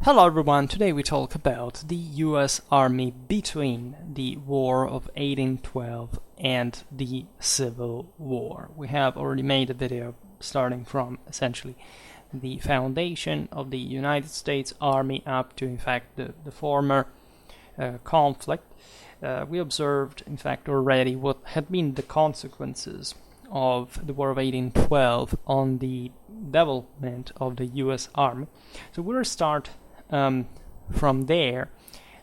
Hello everyone, today we talk about the US Army between the War of 1812 and the Civil War. We have already made a video starting from essentially the foundation of the United States Army up to in fact the former conflict. We observed in fact already what had been the consequences of the War of 1812 on the development of the US Army. So we'll start from there,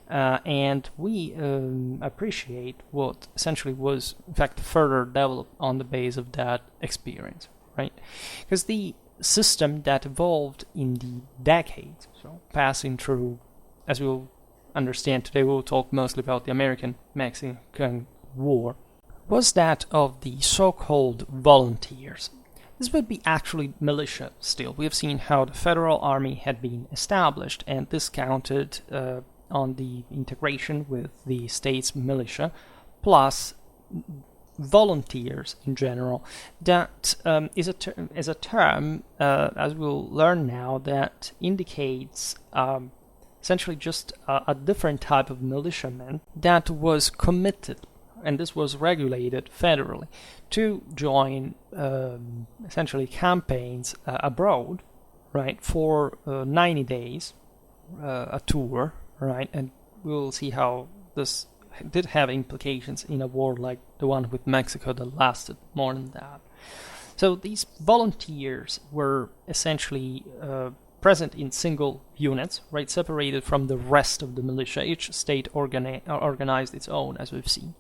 and we appreciate what essentially was in fact further developed on the base of that experience, right? Because the system that evolved in the decades, so passing through, as we'll understand today, we'll talk mostly about the American-Mexican War, was that of the so-called volunteers. This would be actually militia still. We have seen how the federal army had been established, and this counted on the integration with the state's militia, plus volunteers in general. That is a term, as we'll learn now, that indicates essentially just a different type of militiaman that was committed, and this was regulated federally, to join essentially campaigns abroad, right, for 90 days, a tour, right, and we'll see how this did have implications in a war like the one with Mexico that lasted more than that. So these volunteers were essentially present in single units, right, separated from the rest of the militia. Each state organized its own, as we've seen.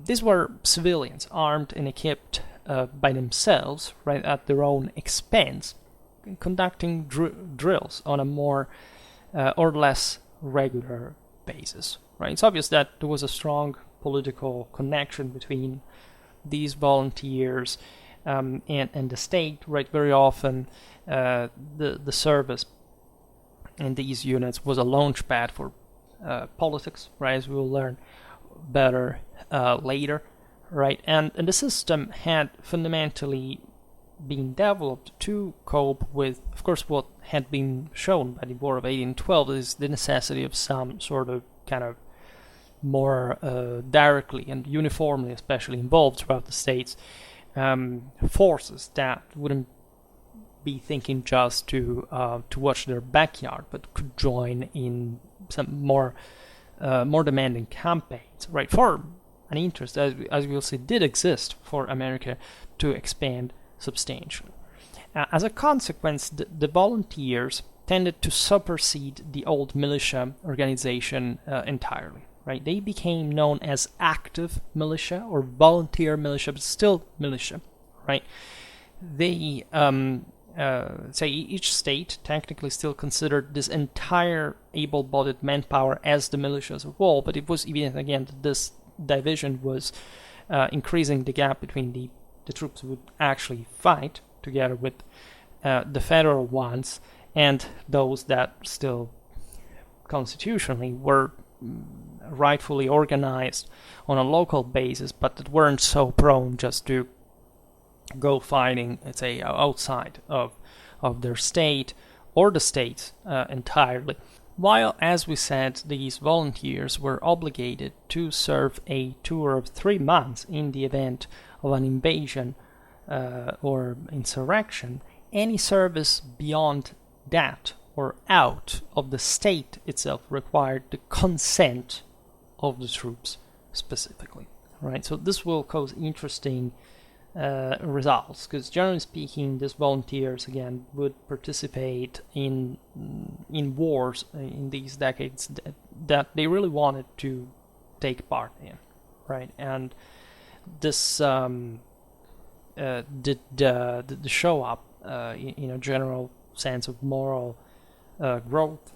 These were civilians, armed and equipped by themselves, right, at their own expense, conducting drills on a more or less regular basis, right? It's obvious that there was a strong political connection between these volunteers and the state, right? Very often the service in these units was a launchpad for politics, right, as we will learn better later, right? And the system had fundamentally been developed to cope with, of course, what had been shown by the War of 1812 is the necessity of some sort of kind of more directly and uniformly, especially involved throughout the states, forces that wouldn't be thinking just to watch their backyard, but could join in some more demanding campaigns, right? For an interest, as we'll see, did exist for America to expand substantially. As a consequence, the volunteers tended to supersede the old militia organization entirely. Right? They became known as active militia or volunteer militia, but still militia, right? They say each state technically still considered this entire able-bodied manpower as the militia as a whole, but it was evident again that this division was increasing the gap between the troops who would actually fight together with the federal ones and those that still constitutionally were rightfully organized on a local basis, but that weren't so prone just to go fighting, let's say, outside of their state or the states entirely. While, as we said, these volunteers were obligated to serve a tour of 3 months in the event of an invasion or insurrection, any service beyond that or out of the state itself required the consent of the troops specifically, right? So this will cause interesting results, because generally speaking, these volunteers again would participate in wars in these decades that they really wanted to take part in, right? And this did show up in a general sense of moral growth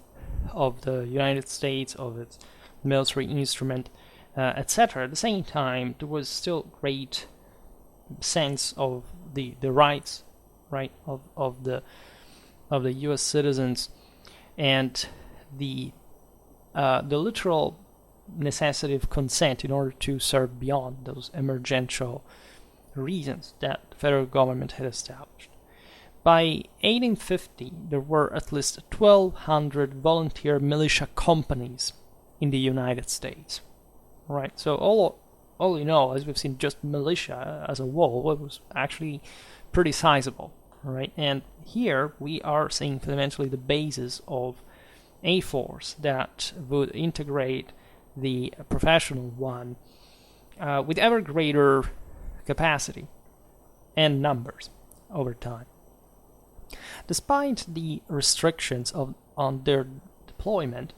of the United States, of its military instrument, etc. At the same time, there was still great sense of the rights, right, of the U.S. citizens, and the literal necessity of consent in order to serve beyond those emergential reasons that the federal government had established. by 1850, there were at least 1,200 volunteer militia companies in the United States. Right, so all in all, as we've seen, just militia as a whole, it was actually pretty sizable. Right, and here we are seeing fundamentally the basis of a force that would integrate the professional one with ever greater capacity and numbers over time. Despite the restrictions on their deployment,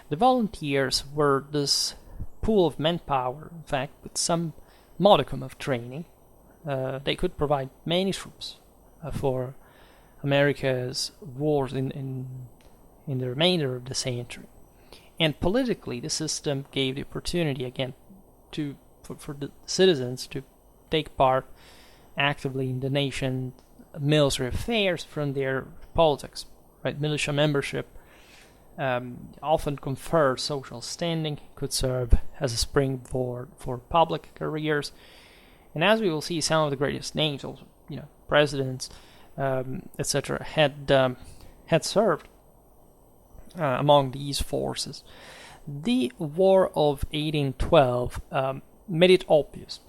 the volunteers were this pool of manpower, in fact, with some modicum of training. They could provide many troops for America's wars in the remainder of the century. And politically, the system gave the opportunity again for the citizens to take part actively in the nation's military affairs from their politics. Right, militia membership often conferred social standing, could serve as a springboard for public careers, and as we will see, some of the greatest names, also presidents, etc., had served among these forces. The War of 1812 made it obvious,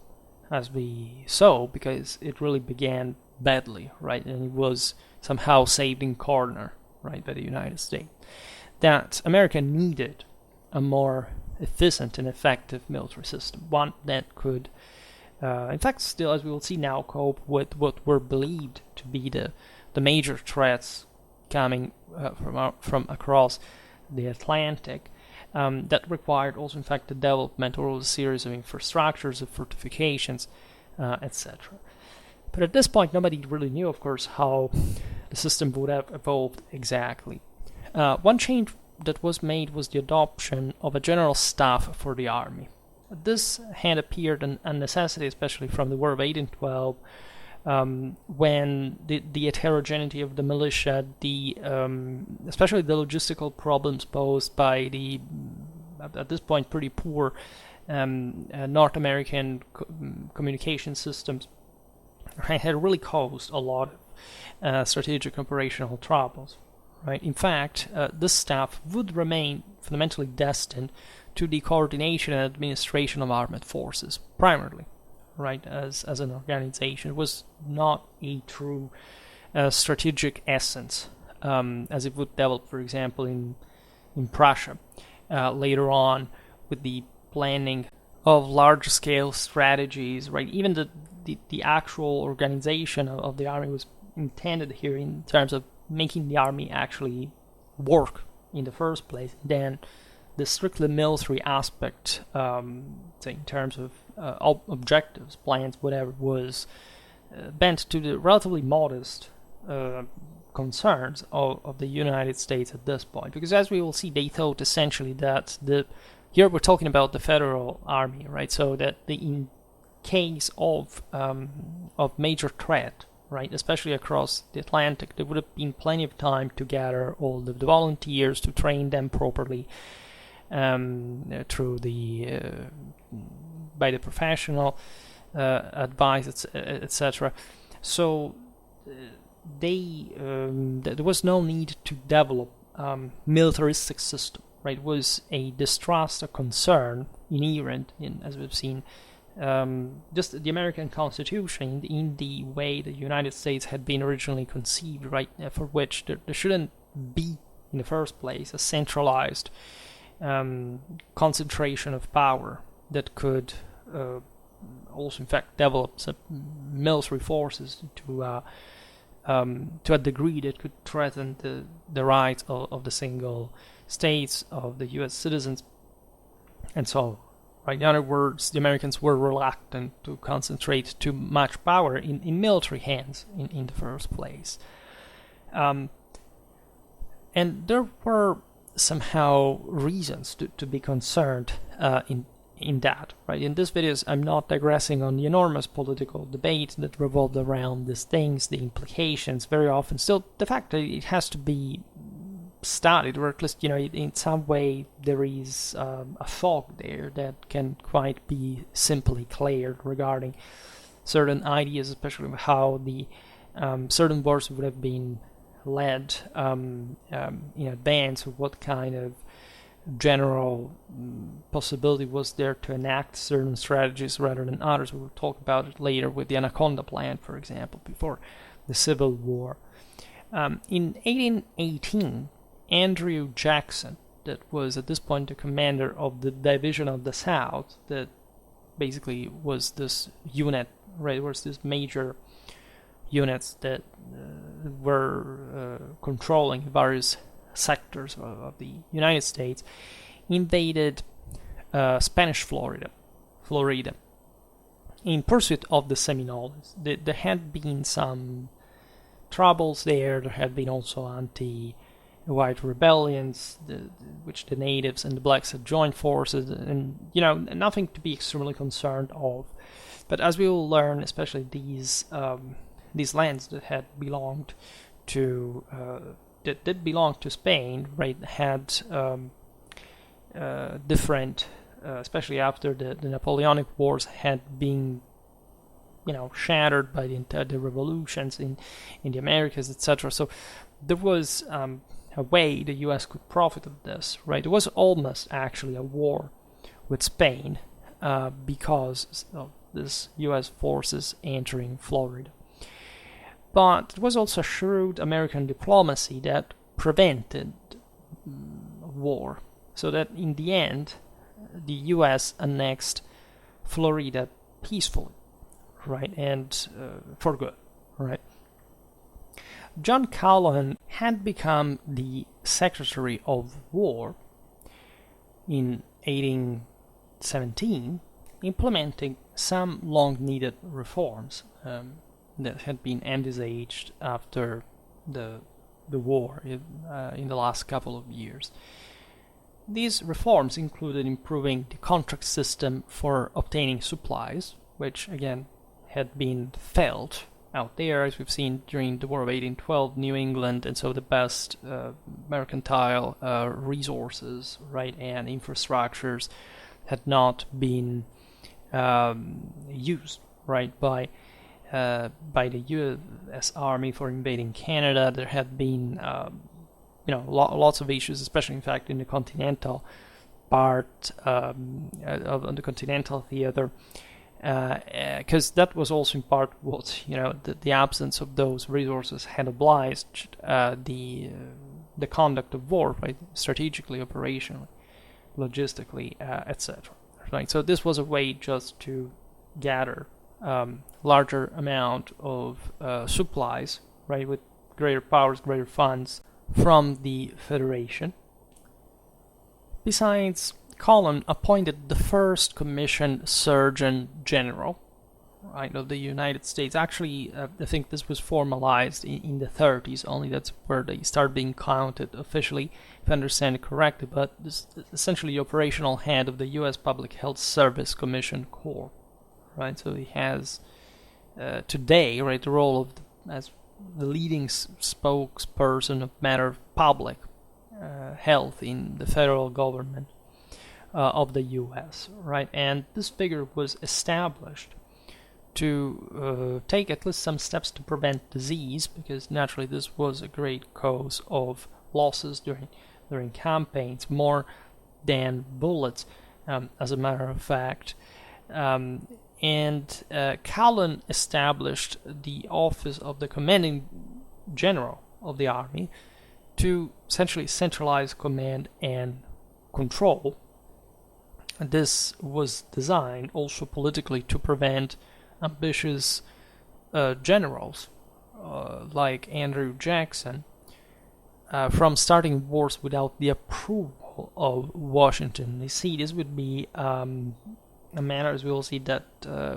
as we saw, because it really began badly, right, and it was somehow saved in corner, right, by the United States, that America needed a more efficient and effective military system, one that could, in fact, still, as we will see now, cope with what were believed to be the major threats coming from across the Atlantic, that required also, in fact, the development of a series of infrastructures, of fortifications, etc. But at this point, nobody really knew, of course, how the system would have evolved exactly. One change that was made was the adoption of a general staff for the army. This had appeared a necessity, especially from the War of 1812, when the heterogeneity of the militia, especially the logistical problems posed by the, at this point, pretty poor North American communication systems, had really caused a lot of strategic operational troubles. Right. In fact, this staff would remain fundamentally destined to the coordination and administration of armed forces, primarily, right, as an organization. It was not a true strategic essence, as it would develop, for example, in Prussia later on, with the planning of large-scale strategies, right. Even the actual organization of the army was intended here in terms of making the army actually work in the first place. Then the strictly military aspect, in terms of objectives, plans, whatever, was bent to the relatively modest concerns of the United States at this point. Because as we will see, they thought essentially that here we're talking about the federal army, right? So that in case of major threat, right, especially across the Atlantic, there would have been plenty of time to gather all the volunteers, to train them properly through by the professional advice, etc. So there was no need to develop militaristic system, right? It was a distrust, a concern inherent in, as we've seen, just the American Constitution in the way the United States had been originally conceived, right, for which there shouldn't be, in the first place, a centralized concentration of power that could also, in fact, develop some military forces to a degree that could threaten the rights of the single states, of the U.S. citizens, and so on. Right. In other words, the Americans were reluctant to concentrate too much power in military hands in the first place. And there were somehow reasons to be concerned in that. Right. In this video, I'm not digressing on the enormous political debate that revolved around these things, the implications, very often. Still, the fact that it has to be studied, or at least, in some way there is a fog there that can quite be simply cleared regarding certain ideas, especially how the certain wars would have been led in advance of what kind of general possibility was there to enact certain strategies rather than others. We will talk about it later with the Anaconda Plan, for example, before the Civil War. In 1818, Andrew Jackson, that was at this point the commander of the Division of the South, that basically was this unit, right, was this major units that were controlling various sectors of the United States, invaded Spanish Florida in pursuit of the Seminoles. There had been some troubles there. There had been also anti-white rebellions, which the natives and the blacks had joined forces, and nothing to be extremely concerned of. But as we will learn, especially these lands that had belonged to that did belong to Spain, right, had different, especially after the Napoleonic Wars had been, shattered by the revolutions in the Americas, etc. So there was a way the U.S. could profit of this, right? It was almost actually a war with Spain because of this U.S. forces entering Florida. But it was also shrewd American diplomacy that prevented war, so that in the end, the U.S. annexed Florida peacefully, right, and for good, right. John Calhoun had become the Secretary of War in 1817, implementing some long-needed reforms that had been envisaged after the war in the last couple of years. These reforms included improving the contract system for obtaining supplies, which again had been felt out there, as we've seen during the War of 1812, New England, and so the best mercantile resources, right, and infrastructures had not been used, right, by the U.S. Army for invading Canada. There had been, lots of issues, especially, in fact, in the continental part of the continental theater, because that was also in part what the absence of those resources had obliged the conduct of war, right, strategically, operationally, logistically, etc. Right. So this was a way just to gather larger amount of supplies, right, with greater powers, greater funds from the Federation. Besides, Calhoun appointed the first commissioned Surgeon General, right, of the United States. Actually, I think this was formalized in the 30s, only that's where they start being counted officially, if I understand it correctly, but this is essentially the operational head of the U.S. Public Health Service Commission Corps. Right, so he has today, right, the role of as the leading spokesperson of matter of public health in the federal government of the U.S. Right, and this figure was established to take at least some steps to prevent disease, because naturally this was a great cause of losses during campaigns, more than bullets, as a matter of fact. And Calhoun established the office of the commanding general of the army to essentially centralize command and control. This was designed also politically to prevent ambitious generals like Andrew Jackson from starting wars without the approval of Washington. You see, this would be a matter, as we will see, that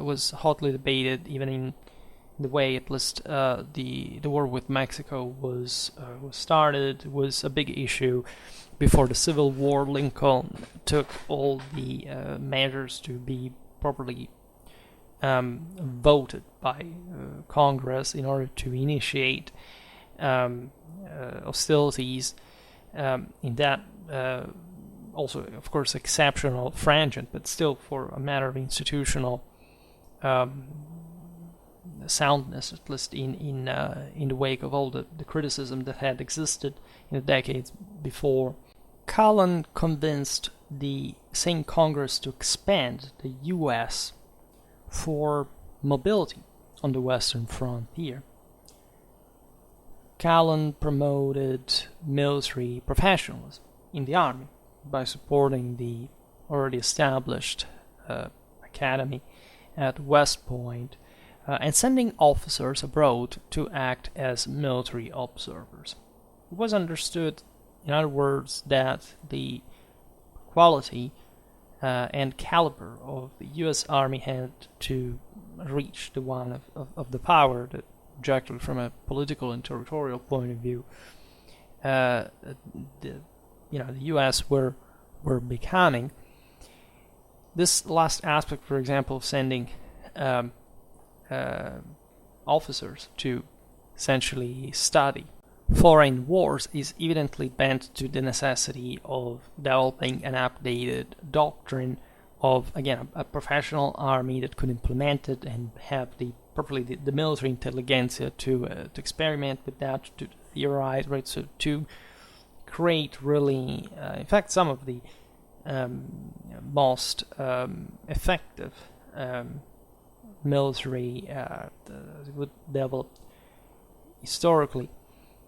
was hotly debated even in the way at least the war with Mexico was started. It was a big issue before the Civil War. Lincoln took all the measures to be properly voted by Congress in order to initiate hostilities in that also, of course, exceptional frangent, but still for a matter of institutional soundness, at least in the wake of all the criticism that had existed in the decades before. Callan convinced the same Congress to expand the U.S. for mobility on the western frontier. Callan promoted military professionalism in the army by supporting the already established academy at West Point and sending officers abroad to act as military observers. It was understood, in other words, that the quality and caliber of the U.S. Army had to reach the one of the power that, objectively from a political and territorial point of view, the U.S. were becoming. This last aspect, for example, of sending officers to essentially study foreign wars is evidently bent to the necessity of developing an updated doctrine of, again, a professional army that could implement it and have the military intelligentsia to experiment with that, to theorize, right? So to create really, in fact, some of the most effective military would develop historically.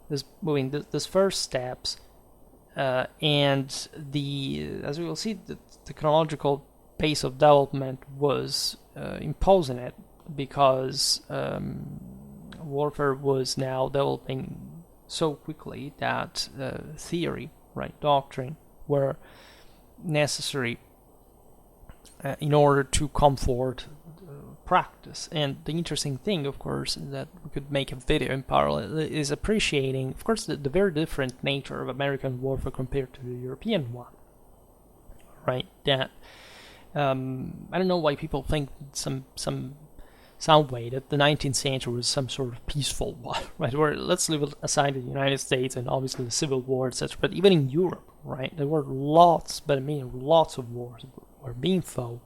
This first steps, and as we will see, the technological pace of development was imposing it, because warfare was now developing so quickly that theory, right, doctrine, were necessary in order to comfort practice. And the interesting thing, of course, that we could make a video in parallel is appreciating, of course, the very different nature of American warfare compared to the European one, right? That I don't know why people think some way that the 19th century was some sort of peaceful one, right? Where, let's leave aside the United States and obviously the Civil War, etc. But even in Europe, right, there were lots of wars were being fought.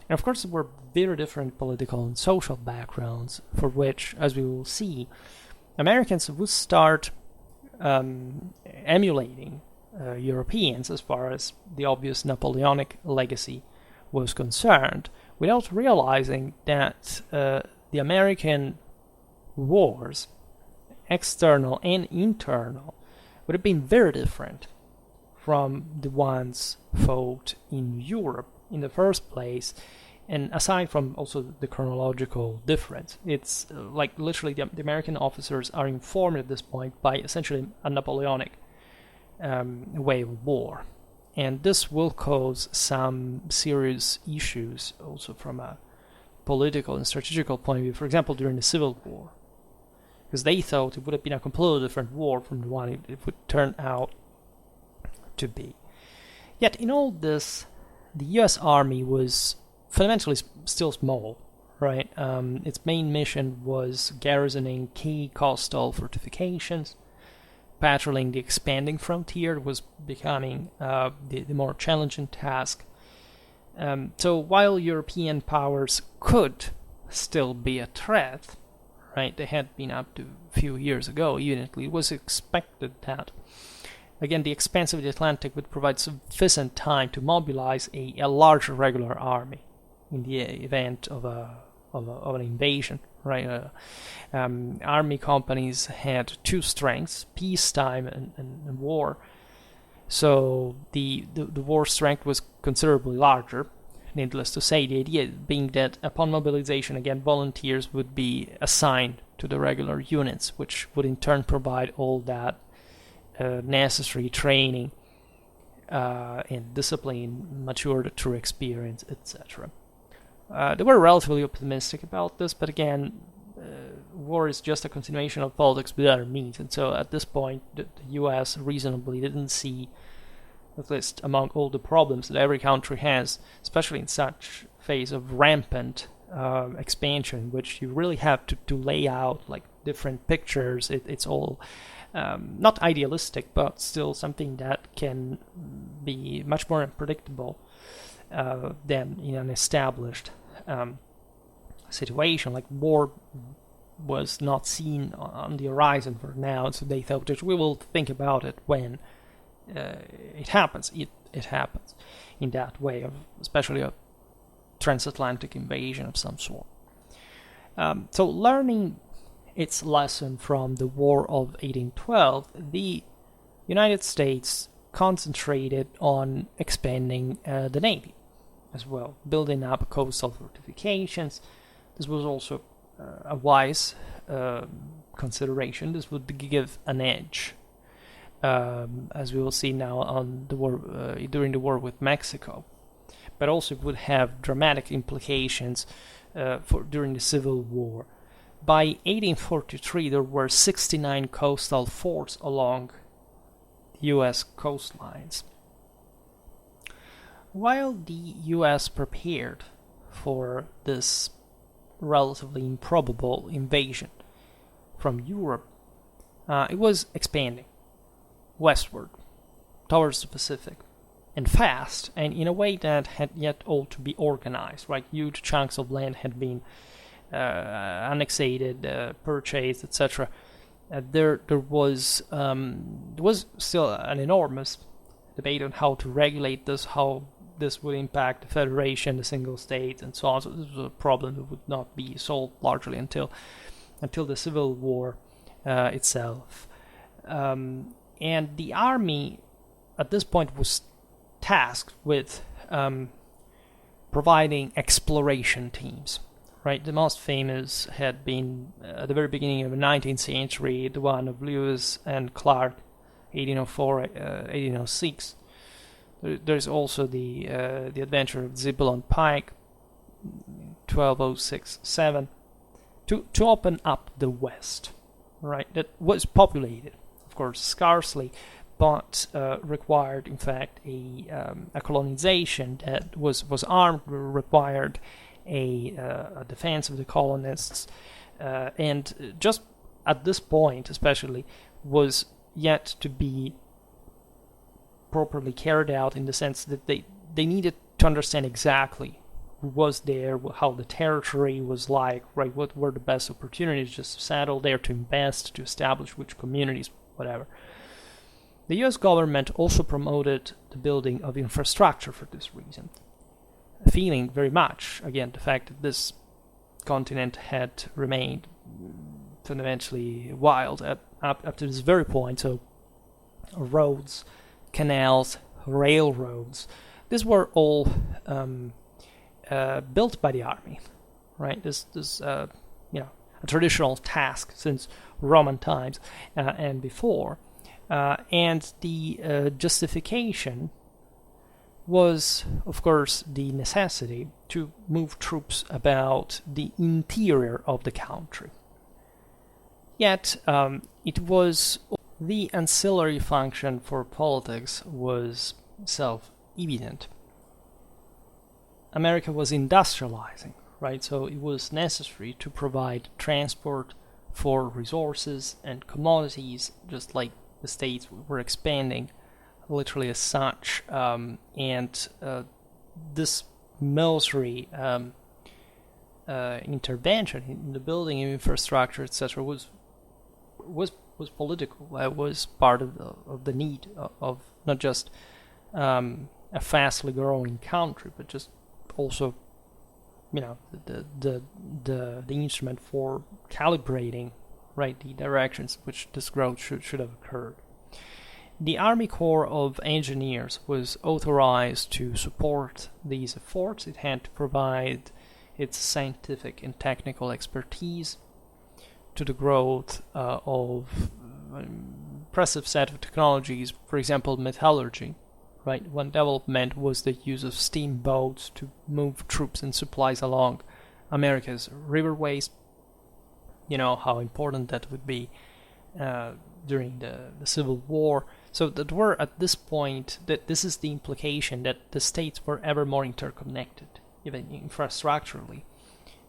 And of course, there were very different political and social backgrounds, for which, as we will see, Americans would start emulating Europeans as far as the obvious Napoleonic legacy was concerned, without realizing that the American wars, external and internal, would have been very different from the ones fought in Europe in the first place. And aside from also the chronological difference, it's like literally the American officers are informed at this point by essentially a Napoleonic way of war. And this will cause some serious issues also from a political and strategical point of view, for example, during the Civil War. Because they thought it would have been a completely different war from the one it would turn out to be. Yet in all this, the U.S. Army was fundamentally still small, right? Its main mission was garrisoning key coastal fortifications. Patrolling the expanding frontier was becoming the more challenging task. So while European powers could still be a threat, right, they had been up to a few years ago, evidently, it was expected that, again, the expanse of the Atlantic would provide sufficient time to mobilize a large regular army in the event of an invasion, right? Army companies had two strengths: peacetime and war. So the war strength was considerably larger. Needless to say, the idea being that upon mobilization, again, volunteers would be assigned to the regular units, which would in turn provide all that necessary training and discipline matured through experience, etc. They were relatively optimistic about this, but again, war is just a continuation of politics with other means, and so at this point the US reasonably didn't see, at least among all the problems that every country has, especially in such phase of rampant expansion, which you really have to lay out like different pictures. It's all not idealistic, but still something that can be much more unpredictable than in an established situation. Like, war was not seen on the horizon for now, so they thought that we will think about it when it happens. It happens in that way, especially a transatlantic invasion of some sort. So learning its lesson from the War of 1812, the United States concentrated on expanding the Navy as well, building up coastal fortifications. This was also a wise consideration. This would give an edge, as we will see now on the war during the war with Mexico, but also would have dramatic implications during the Civil War. By 1843, there were 69 coastal forts along U.S. coastlines. While the U.S. prepared for this relatively improbable invasion from Europe, it was expanding westward towards the Pacific, and fast, and in a way that had yet all to be organized. Right, huge chunks of land had been annexated, purchased, etc. There was still an enormous debate on how to regulate this, how this would impact the federation, the single state, and so on. So this was a problem that would not be solved largely until the Civil War itself. And the army at this point was tasked with providing exploration teams. Right, the most famous had been at the very beginning of the 19th century, the one of Lewis and Clark, 1804, 1806. There's also the adventure of Zebulon Pike, 1206-7, to open up the West. Right, that was populated, of course, scarcely, but required, in fact, a colonization that was armed, required a defense of the colonists, and just at this point especially was yet to be properly carried out, in the sense that they needed to understand exactly who was there, how the territory was like, right, what were the best opportunities just to settle there, to invest, to establish which communities, whatever. The US government also promoted the building of infrastructure for this reason, feeling very much, again, the fact that this continent had remained fundamentally wild up to this very point. So roads, canals, railroads, these were all built by the army, right? This a traditional task since Roman times and before, and the justification was, of course, the necessity to move troops about the interior of the country. Yet, it was the ancillary function for politics was self-evident. America was industrializing, right? So it was necessary to provide transport for resources and commodities, just like the states were expanding literally as such, and this military intervention in the building of infrastructure, etc., was political. It was part of the need of not just a fastly growing country, but just also, the instrument for calibrating, right, the directions which this growth should have occurred. The Army Corps of Engineers was authorized to support these efforts. It had to provide its scientific and technical expertise to the growth of impressive set of technologies, for example, metallurgy. Right, one development was the use of steamboats to move troops and supplies along America's riverways. You know how important that would be during the Civil War. So that we're at this point, that this is the implication that the states were ever more interconnected, even infrastructurally,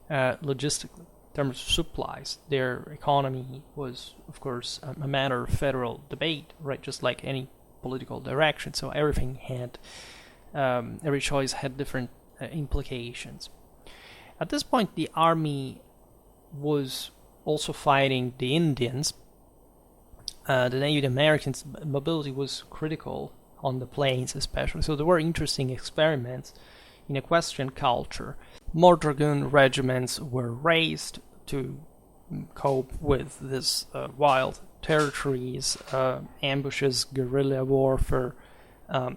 logistically, in terms of supplies. Their economy was, of course, a matter of federal debate, right? Just like any political direction. So everything had, every choice had different implications. At this point, the army was also fighting the Indians. The Native Americans' mobility was critical on the plains especially, so there were interesting experiments in equestrian culture. More dragoon regiments were raised to cope with this wild territories, ambushes, guerrilla warfare,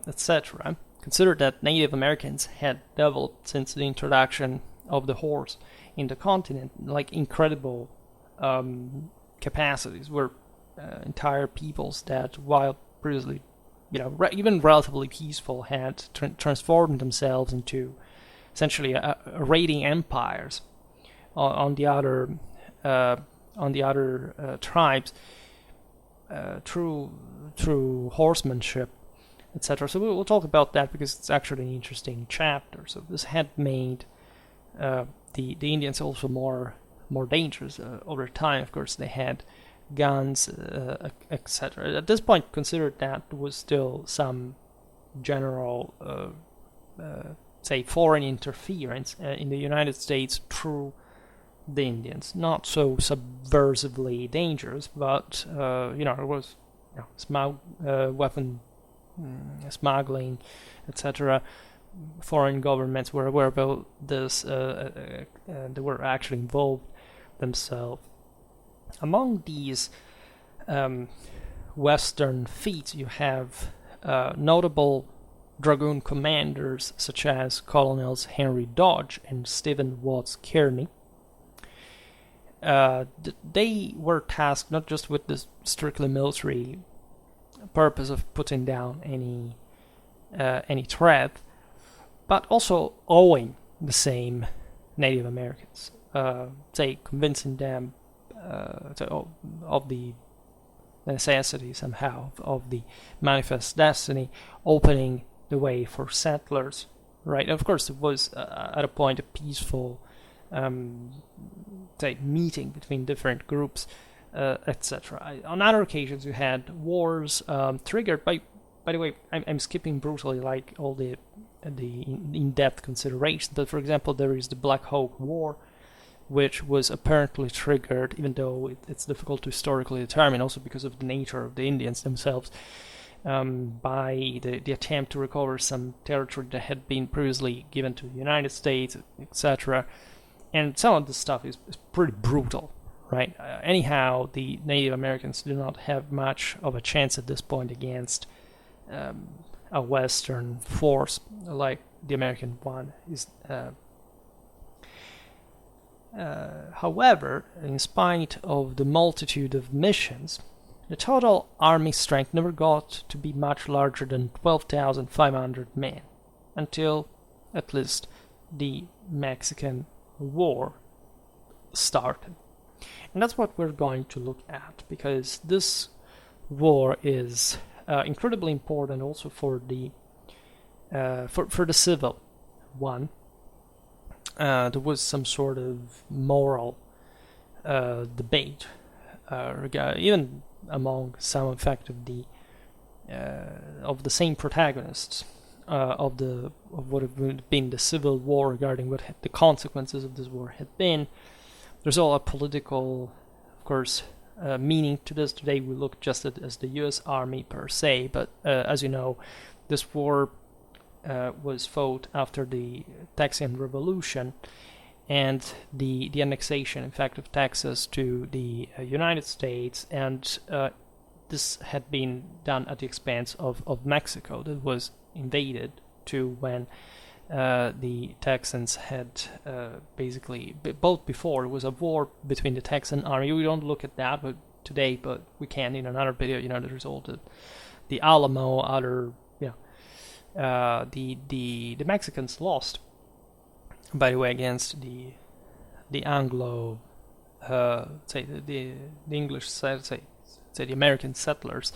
etc. Consider that Native Americans had developed since the introduction of the horse in the continent like incredible capacities, where entire peoples that, while previously, even relatively peaceful, had transformed themselves into essentially raiding empires on the other tribes through horsemanship, etc. So we'll talk about that because it's actually an interesting chapter. So this had made the Indians also more dangerous over time. Of course, they had guns, etc. At this point, consider that there was still some general, say, foreign interference in the United States through the Indians. Not so subversively dangerous, but it was weapon smuggling, etc. Foreign governments were aware about this. They were actually involved themselves. Among these Western feats, you have notable dragoon commanders such as Colonels Henry Dodge and Stephen Watts Kearny. They were tasked not just with the strictly military purpose of putting down any threat, but also owing the same Native Americans, say convincing them of the necessity somehow of the manifest destiny, opening the way for settlers, right? Of course, it was at a point a peaceful say meeting between different groups, etc. On other occasions, you had wars triggered by the way, I'm skipping brutally like all the in-depth considerations, but for example, there is the Black Hawk War, which was apparently triggered, even though it's difficult to historically determine, also because of the nature of the Indians themselves, by the attempt to recover some territory that had been previously given to the United States, etc. And some of this stuff is pretty brutal, right? Anyhow, the Native Americans do not have much of a chance at this point against a Western force like the American one is. However, in spite of the multitude of missions, the total army strength never got to be much larger than 12,500 men, until at least the Mexican War started. And that's what we're going to look at, because this war is incredibly important also for the civil one. There was some sort of moral debate, even among some, in fact, of the same protagonists of what had been the civil war, regarding what the consequences of this war had been. There's all a political, of course, meaning to this. Today we look just at as the U.S. Army per se, but as you know, this war was fought after the Texan Revolution and the annexation, in fact, of Texas to the United States, and this had been done at the expense of Mexico, that was invaded too when the Texans had basically, both before, it was a war between the Texan army. We don't look at that today, but we can in another video. The result of the Alamo, other, the Mexicans lost, by the way, against the Anglo, say the English side, say the American settlers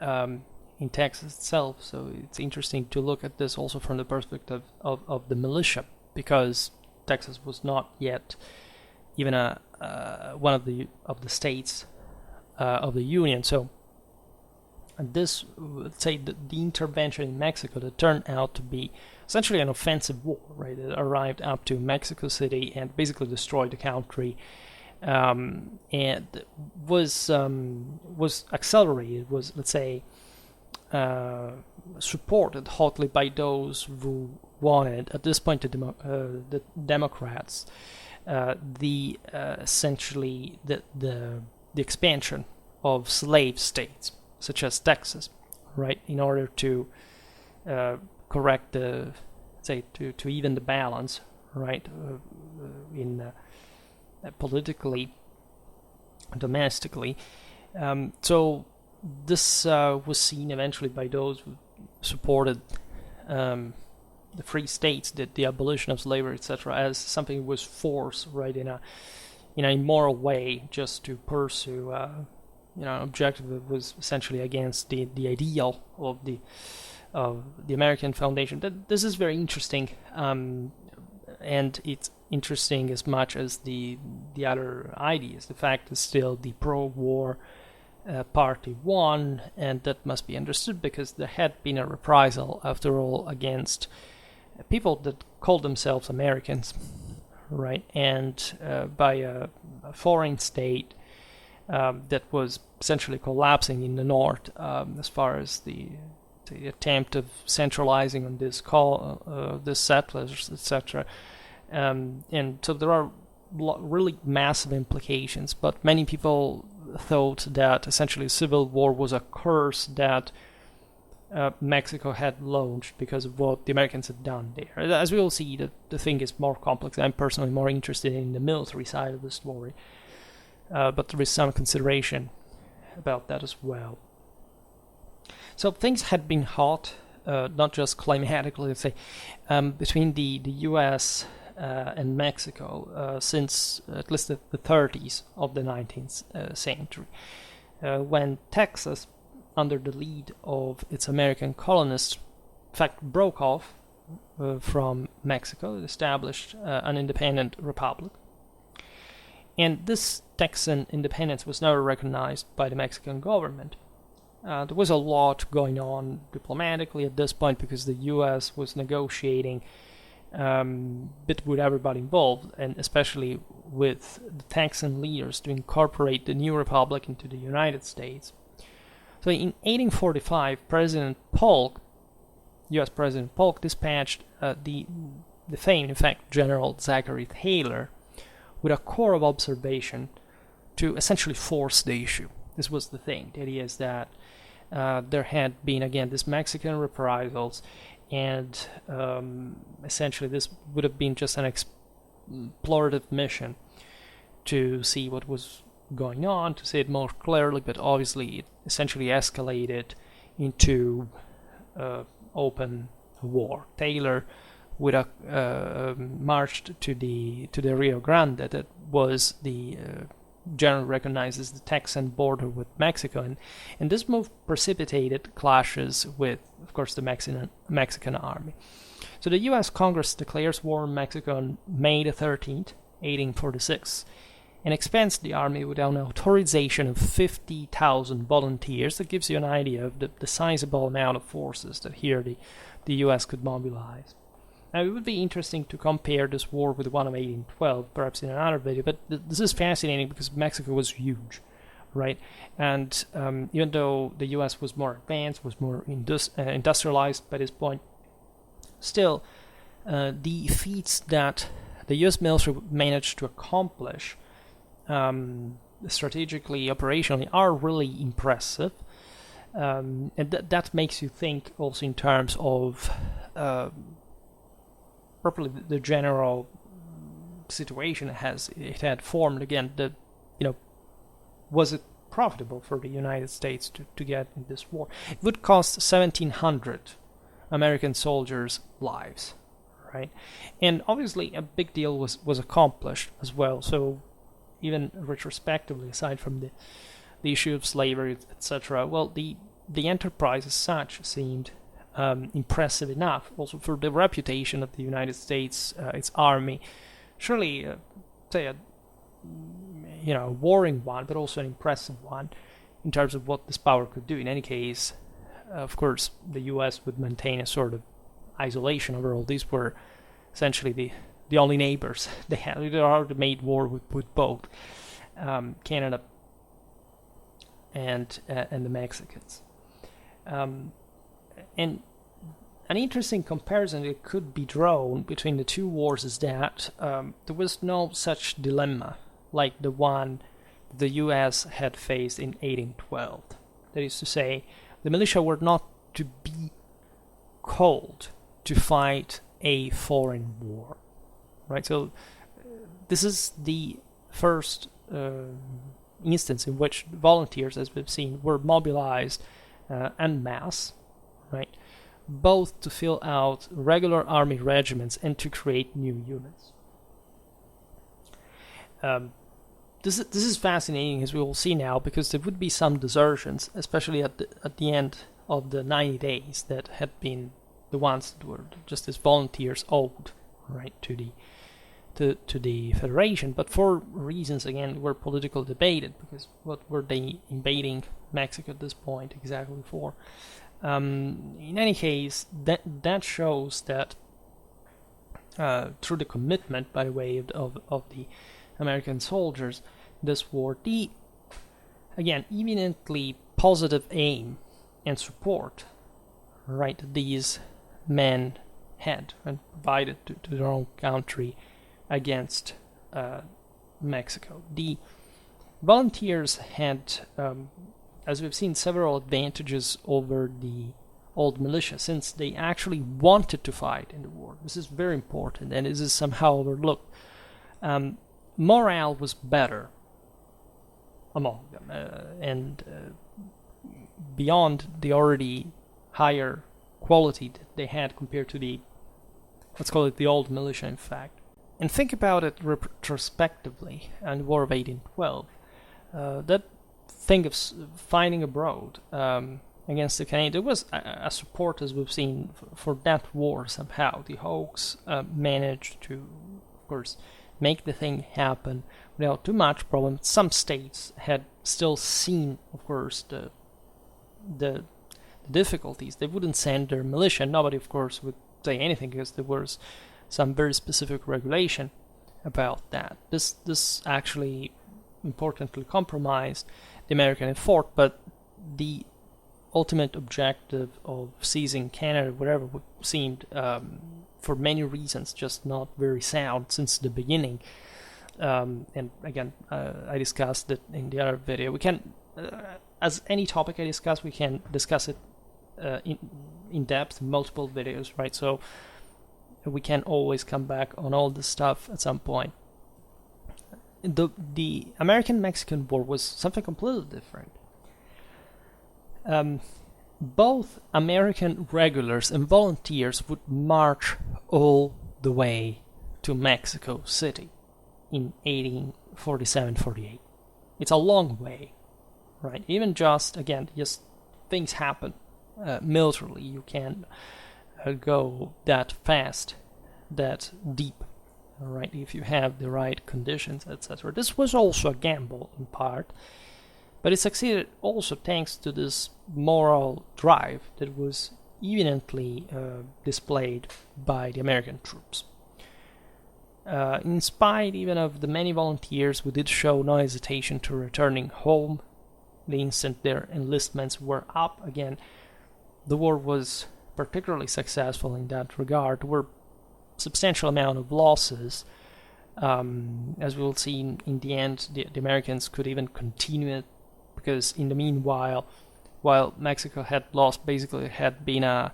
in Texas itself. So it's interesting to look at this also from the perspective of the militia, because Texas was not yet even one of the states of the Union. So And this, let's say, the intervention in Mexico that turned out to be essentially an offensive war, right? It arrived up to Mexico City and basically destroyed the country, and was accelerated, was, let's say, supported hotly by those who wanted, at this point, the Democrats, essentially the expansion of slave states, such as Texas, right, in order to correct the, say, to even the balance, right, in politically, domestically. So this was seen eventually by those who supported the free states, the abolition of slavery, etc., as something that was forced, right, in a immoral way, just to pursue objective that was essentially against the ideal of the American foundation. This is very interesting, and it's interesting as much as the other ideas. The fact is still the pro-war party won, and that must be understood because there had been a reprisal, after all, against people that called themselves Americans, right, and by a foreign state that was essentially collapsing in the north, as far as the attempt of centralizing on this settlers, etc. And so there are really massive implications, but many people thought that essentially civil war was a curse that Mexico had launched because of what the Americans had done there. As we will see, the thing is more complex. I'm personally more interested in the military side of the story, but there is some consideration about that as well. So things had been hot, not just climatically, let's say, between the U.S. And Mexico since at least the 30s of the 19th century, when Texas, under the lead of its American colonists, in fact broke off from Mexico, established an independent republic. And this Texan independence was never recognized by the Mexican government. There was a lot going on diplomatically at this point because the U.S. was negotiating with everybody involved, and especially with the Texan leaders, to incorporate the new republic into the United States. So in 1845, U.S. President Polk dispatched the famed, in fact, General Zachary Taylor with a corps of observation to essentially force the issue. This was the thing. The idea is that there had been, again, this Mexican reprisals, and essentially this would have been just an explorative mission to see what was going on, to say it more clearly, but obviously it essentially escalated into open war. Taylor would have marched to the Rio Grande, that was the generally recognized as the Texan border with Mexico, and this move precipitated clashes with, of course, the Mexican army. So the U.S. Congress declares war on Mexico on May the 13th, 1846, and expands the army with an authorization of 50,000 volunteers. That gives you an idea of the sizable amount of forces that here the U.S. could mobilize. Now, it would be interesting to compare this war with the one of 1812, perhaps in another video, but this is fascinating because Mexico was huge, right? And even though the U.S. was more advanced, was more industrialized by this point, still, the feats that the U.S. military managed to accomplish strategically, operationally, are really impressive. And that makes you think also in terms of properly the general situation it had formed. Again, was it profitable for the United States to get in this war? It would cost 1,700 American soldiers' lives, right? And obviously a big deal was accomplished as well. So even retrospectively, aside from the issue of slavery, etc., well, the enterprise as such seemed impressive enough, also for the reputation of the United States, its army. Surely, say a warring one, but also an impressive one. in terms of what this power could do. In any case, of course, the US would maintain a sort of isolation overall. These were essentially the only neighbors they had. They already made war with both Canada and the Mexicans. And an interesting comparison that could be drawn between the two wars is that there was no such dilemma like the one the US had faced in 1812. That is to say, the militia were not to be called to fight a foreign war, right? So this is the first instance in which volunteers, as we've seen, were mobilized en masse, right? Both to fill out regular army regiments and to create new units. This is fascinating, as we will see now, because there would be some desertions, especially at the end of the 90 days that had been the ones that were just as volunteers owed, right, to the Federation, but for reasons again were politically debated, because what were they invading Mexico at this point exactly for? In any case, that shows that through the commitment, by the way, of the American soldiers, this war, the again eminently positive aim and support, right, these men had and provided to their own country against Mexico. The volunteers had, as we've seen, several advantages over the old militia, since they actually wanted to fight in the war. This is very important, and this is somehow overlooked. Morale was better among them, and beyond the already higher quality that they had compared to the, let's call it the old militia, in fact. And think about it retrospectively, and the War of 1812. That thing of fighting abroad against the Canadians, there was a support, as we've seen, for that war somehow. The Hawks managed to, of course, make the thing happen without too much problem. Some states had still seen, of course, the difficulties. They wouldn't send their militia. Nobody, of course, would say anything, because there was some very specific regulation about that. This actually importantly compromised the American effort, but the ultimate objective of seizing Canada, whatever, seemed for many reasons just not very sound since the beginning. And again, I discussed it in the other video. We can, as any topic I discuss, we can discuss it in depth in multiple videos, right? So we can always come back on all this stuff at some point. The American-Mexican War was something completely different. Both American regulars and volunteers would march all the way to Mexico City in 1847-48. It's a long way, right? Even just things happen militarily. You can go that fast, that deep, right, if you have the right conditions, etc. This was also a gamble in part, but it succeeded also thanks to this moral drive that was evidently displayed by the American troops. In spite even of the many volunteers who did show no hesitation to returning home the instant their enlistments were up again, the war was particularly successful in that regard. There were substantial amount of losses. As we will see in the end, the Americans could even continue it, because in the meanwhile, while Mexico had lost, basically it had been a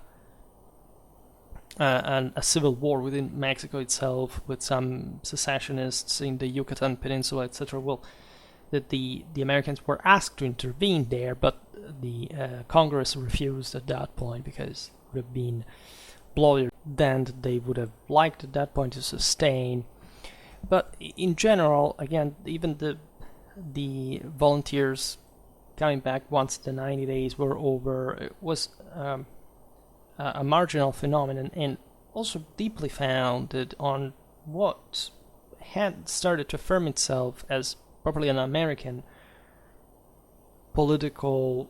civil war within Mexico itself, with some secessionists in the Yucatan Peninsula, etc. Well, that the Americans were asked to intervene there, but the Congress refused at that point, because it would have been bloodier than they would have liked at that point to sustain. But in general, again, even the volunteers coming back once the 90 days were over, it was a marginal phenomenon, and also deeply founded on what had started to affirm itself as properly an American political,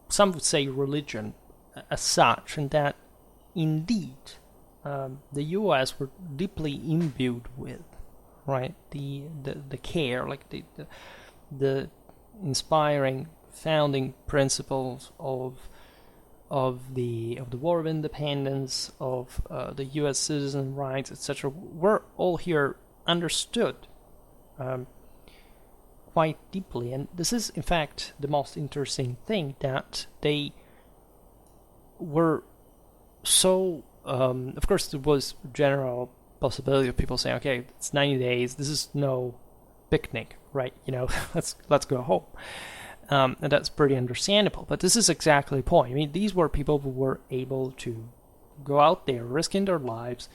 some would say religion as such, and that indeed the U.S. were deeply imbued with, right, the care, like the inspiring founding principles of the War of Independence, of the U.S. citizen rights, etc., were all here understood quite deeply. And this is, in fact, the most interesting thing, that they were so. Of course, there was general possibility of people saying, "Okay, it's 90 days. This is no picnic, right? Let's go home." And that's pretty understandable. But this is exactly the point. I mean, these were people who were able to go out there, risking their lives,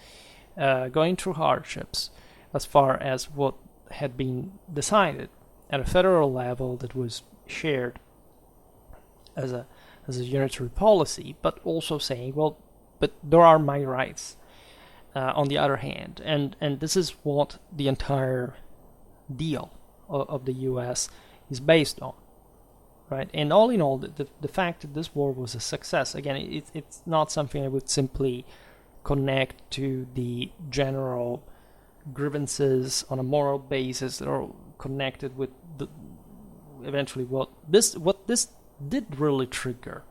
going through hardships, as far as what had been decided at a federal level that was shared as a unitary policy, but also saying, well, but there are my rights on the other hand. And this is what the entire deal of the U.S. is based on. Right, and all in all, the fact that this war was a success, again, it's not something I would simply connect to the general grievances on a moral basis that are connected with eventually what this did really trigger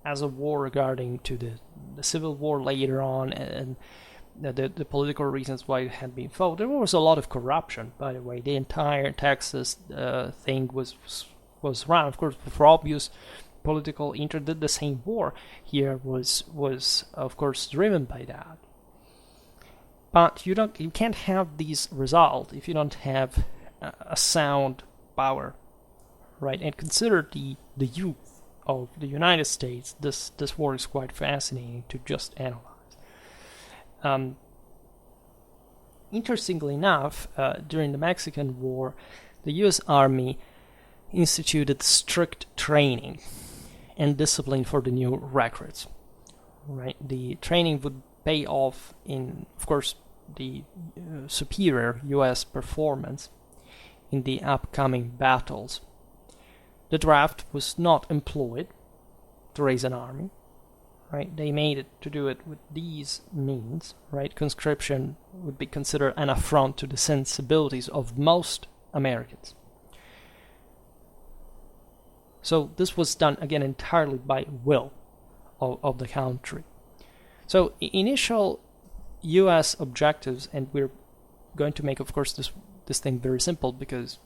as a war regarding to the Civil War later on, and the political reasons why it had been fought. There was a lot of corruption, by the way. The entire Texas thing was run, of course, for obvious political interest. The same war here was of course driven by that. But you can't have these results if you don't have a sound power, right? And consider the youth of the United States. This war is quite fascinating to just analyze. Interestingly enough, during the Mexican War, the U.S. Army instituted strict training and discipline for the new recruits. Right, the training would pay off in, of course, the superior U.S. performance in the upcoming battles. The draft was not employed to raise an army. Right, they made it to do it with these means. Right, conscription would be considered an affront to the sensibilities of most Americans. So this was done, again, entirely by will of the country. So initial U.S. objectives, and we're going to make, of course, this thing very simple, because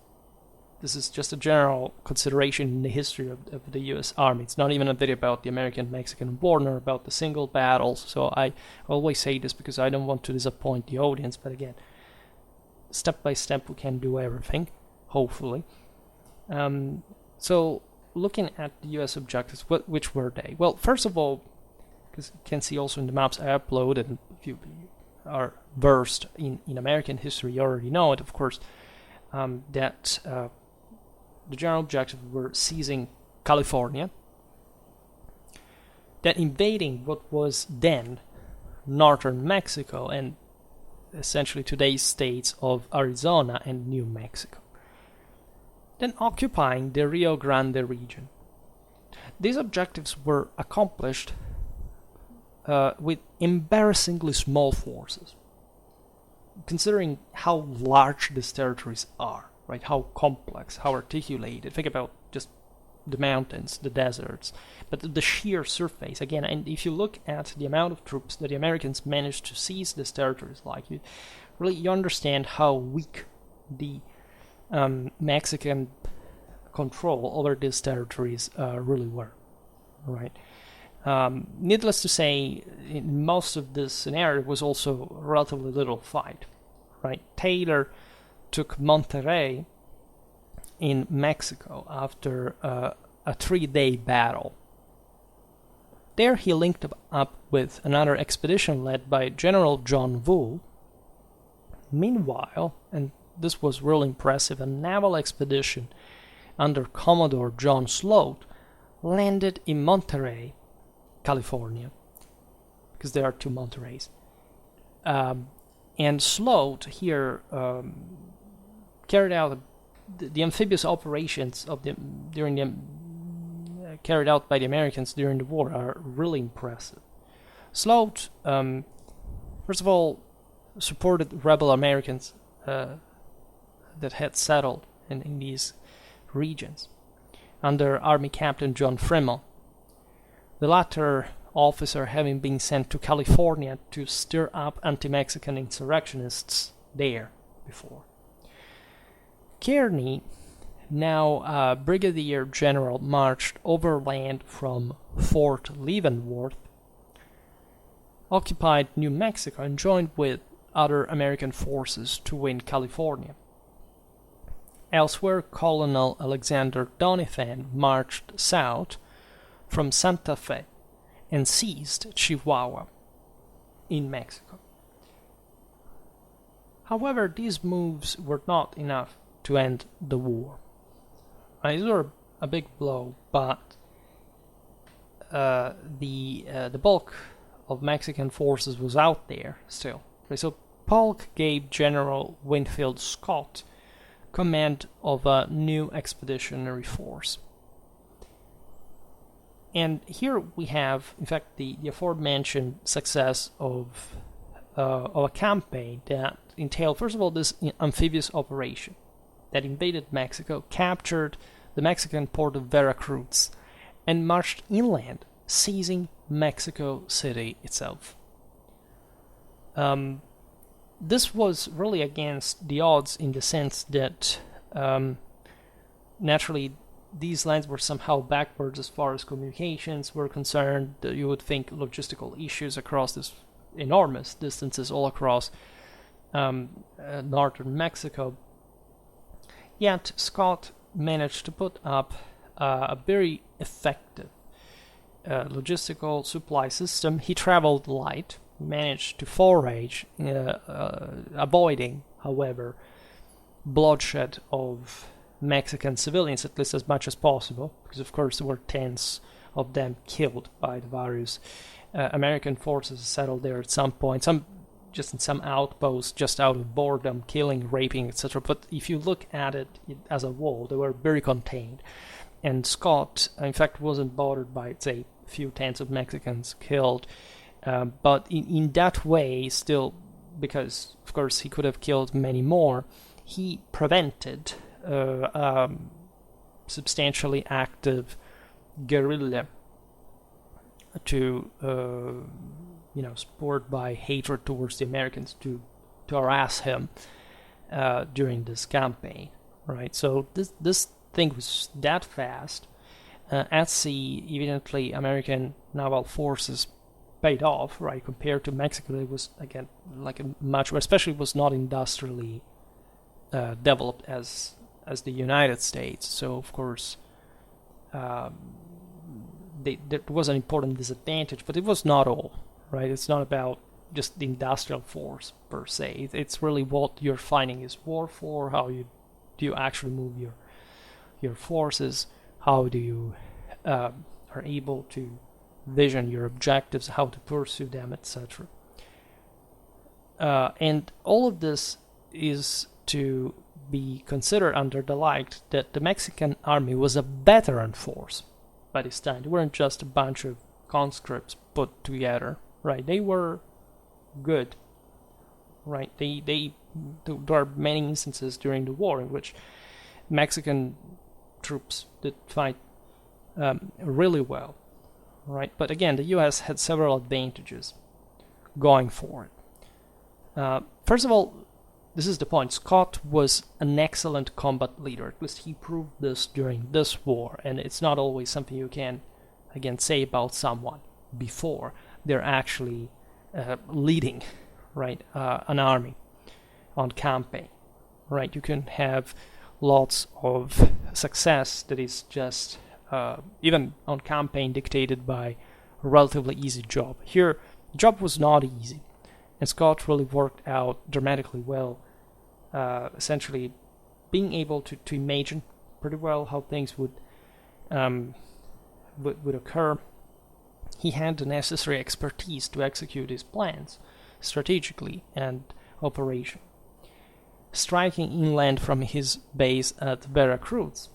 this is just a general consideration in the history of the U.S. Army. It's not even a video about the American-Mexican War, nor about the single battles. So I always say this because I don't want to disappoint the audience. But again, step by step, we can do everything, hopefully. So looking at the U.S. objectives, which were they? Well, first of all, because you can see also in the maps I uploaded, and if you are versed in American history, you already know it, of course, that the general objectives were seizing California, then invading what was then northern Mexico, and essentially today's states of Arizona and New Mexico, then occupying the Rio Grande region. These objectives were accomplished with embarrassingly small forces, considering how large these territories are, right? How complex, how articulated. Think about just the mountains, the deserts, but the sheer surface, again, and if you look at the amount of troops that the Americans managed to seize these territories, like, you understand how weak the Mexican control over these territories really were, right? Needless to say, in most of this scenario was also relatively little fight, right? Taylor took Monterrey in Mexico after a 3-day battle. There he linked up with another expedition led by General John Wool. Meanwhile, and this was really impressive, a naval expedition under Commodore John Sloat landed in Monterey, California, because there are 2 Montereys. And Sloat here carried out the amphibious operations of carried out by the Americans during the war are really impressive. Sloat, first of all, supported rebel Americans that had settled in these regions under Army Captain John Frimmel, the latter officer having been sent to California to stir up anti-Mexican insurrectionists there before. Kearny, now Brigadier General, marched overland from Fort Leavenworth, occupied New Mexico, and joined with other American forces to win California. Elsewhere, Colonel Alexander Doniphan marched south from Santa Fe and seized Chihuahua in Mexico. However, these moves were not enough to end the war. These were a big blow, but the bulk of Mexican forces was out there still. So Polk gave General Winfield Scott command of a new expeditionary force. And here we have, in fact, the aforementioned success of a campaign that entailed, first of all, this amphibious operation that invaded Mexico, captured the Mexican port of Veracruz, and marched inland, seizing Mexico City itself. This was really against the odds in the sense that naturally these lands were somehow backwards as far as communications were concerned. You would think logistical issues across this enormous distances all across northern Mexico. Yet Scott managed to put up a very effective logistical supply system. He traveled light, managed to forage, avoiding, however, bloodshed of Mexican civilians, at least as much as possible, because of course there were tens of them killed by the various American forces settled there at some point, some just in some outposts, just out of boredom, killing, raping, etc. But if you look at it as a whole, they were very contained. And Scott, in fact, wasn't bothered by, say, a few tens of Mexicans killed. But in that way, still, because, of course, he could have killed many more, he prevented substantially active guerrilla to, spurred by hatred towards the Americans to harass him during this campaign, right? So this thing was that fast. At sea, evidently, American naval forces paid off, right? Compared to Mexico, it was, again, like a much, especially was not industrially developed as the United States. So, of course, there was an important disadvantage, but it was not all, right? It's not about just the industrial force per se. It's really what you're fighting is war for. How do you actually move your forces? How do you are able to vision your objectives, how to pursue them, etc. And all of this is to be considered under the light that the Mexican army was a veteran force by this time. They weren't just a bunch of conscripts put together, right? They were good, right? There are many instances during the war in which Mexican troops did fight really well, right? But again, the U.S. had several advantages going for it. First of all, this is the point. Scott was an excellent combat leader. At least he proved this during this war, and it's not always something you can, again, say about someone before they're actually leading, right, an army on campaign, right? You can have lots of success that is just even on campaign dictated by a relatively easy job. Here, the job was not easy, and Scott really worked out dramatically well, essentially being able to imagine pretty well how things would occur. He had the necessary expertise to execute his plans strategically and operation. striking inland from his base at Veracruz,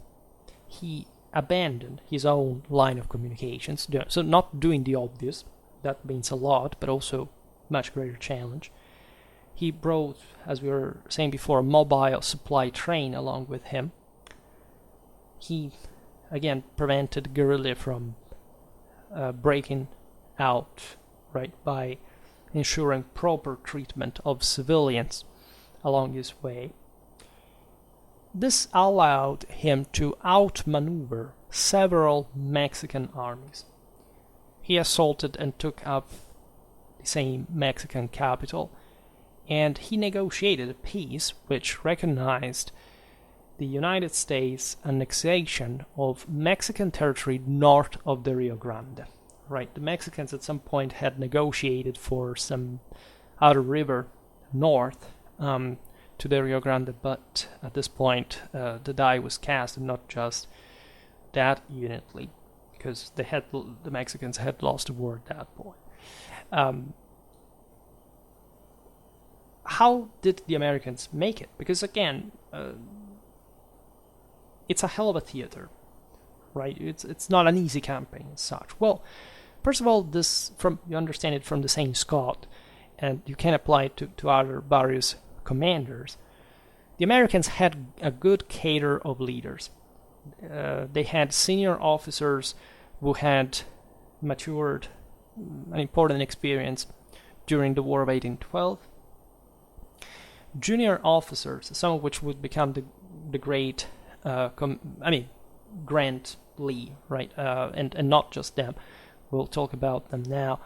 he abandoned his own line of communications, so not doing the obvious, that means a lot, but also much greater challenge. He brought, as we were saying before, a mobile supply train along with him. He, again, prevented guerrilla from breaking out, right, by ensuring proper treatment of civilians along his way. This allowed him to outmaneuver several Mexican armies. He assaulted and took up the same Mexican capital, and he negotiated a peace which recognized the United States annexation of Mexican territory north of the Rio Grande. Right, the Mexicans at some point had negotiated for some outer river north to the Rio Grande, but at this point the die was cast, and not just that unitly, because the Mexicans had lost the war at that point. How did the Americans make it? Because again, it's a hell of a theater, right? It's not an easy campaign as such. Well, first of all, you understand it from the same Scott, and you can apply it to other various commanders. The Americans had a good cadre of leaders. They had senior officers who had matured an important experience during the War of 1812. Junior officers, some of which would become the great, Grant, Lee, right, and not just them. We'll talk about them now.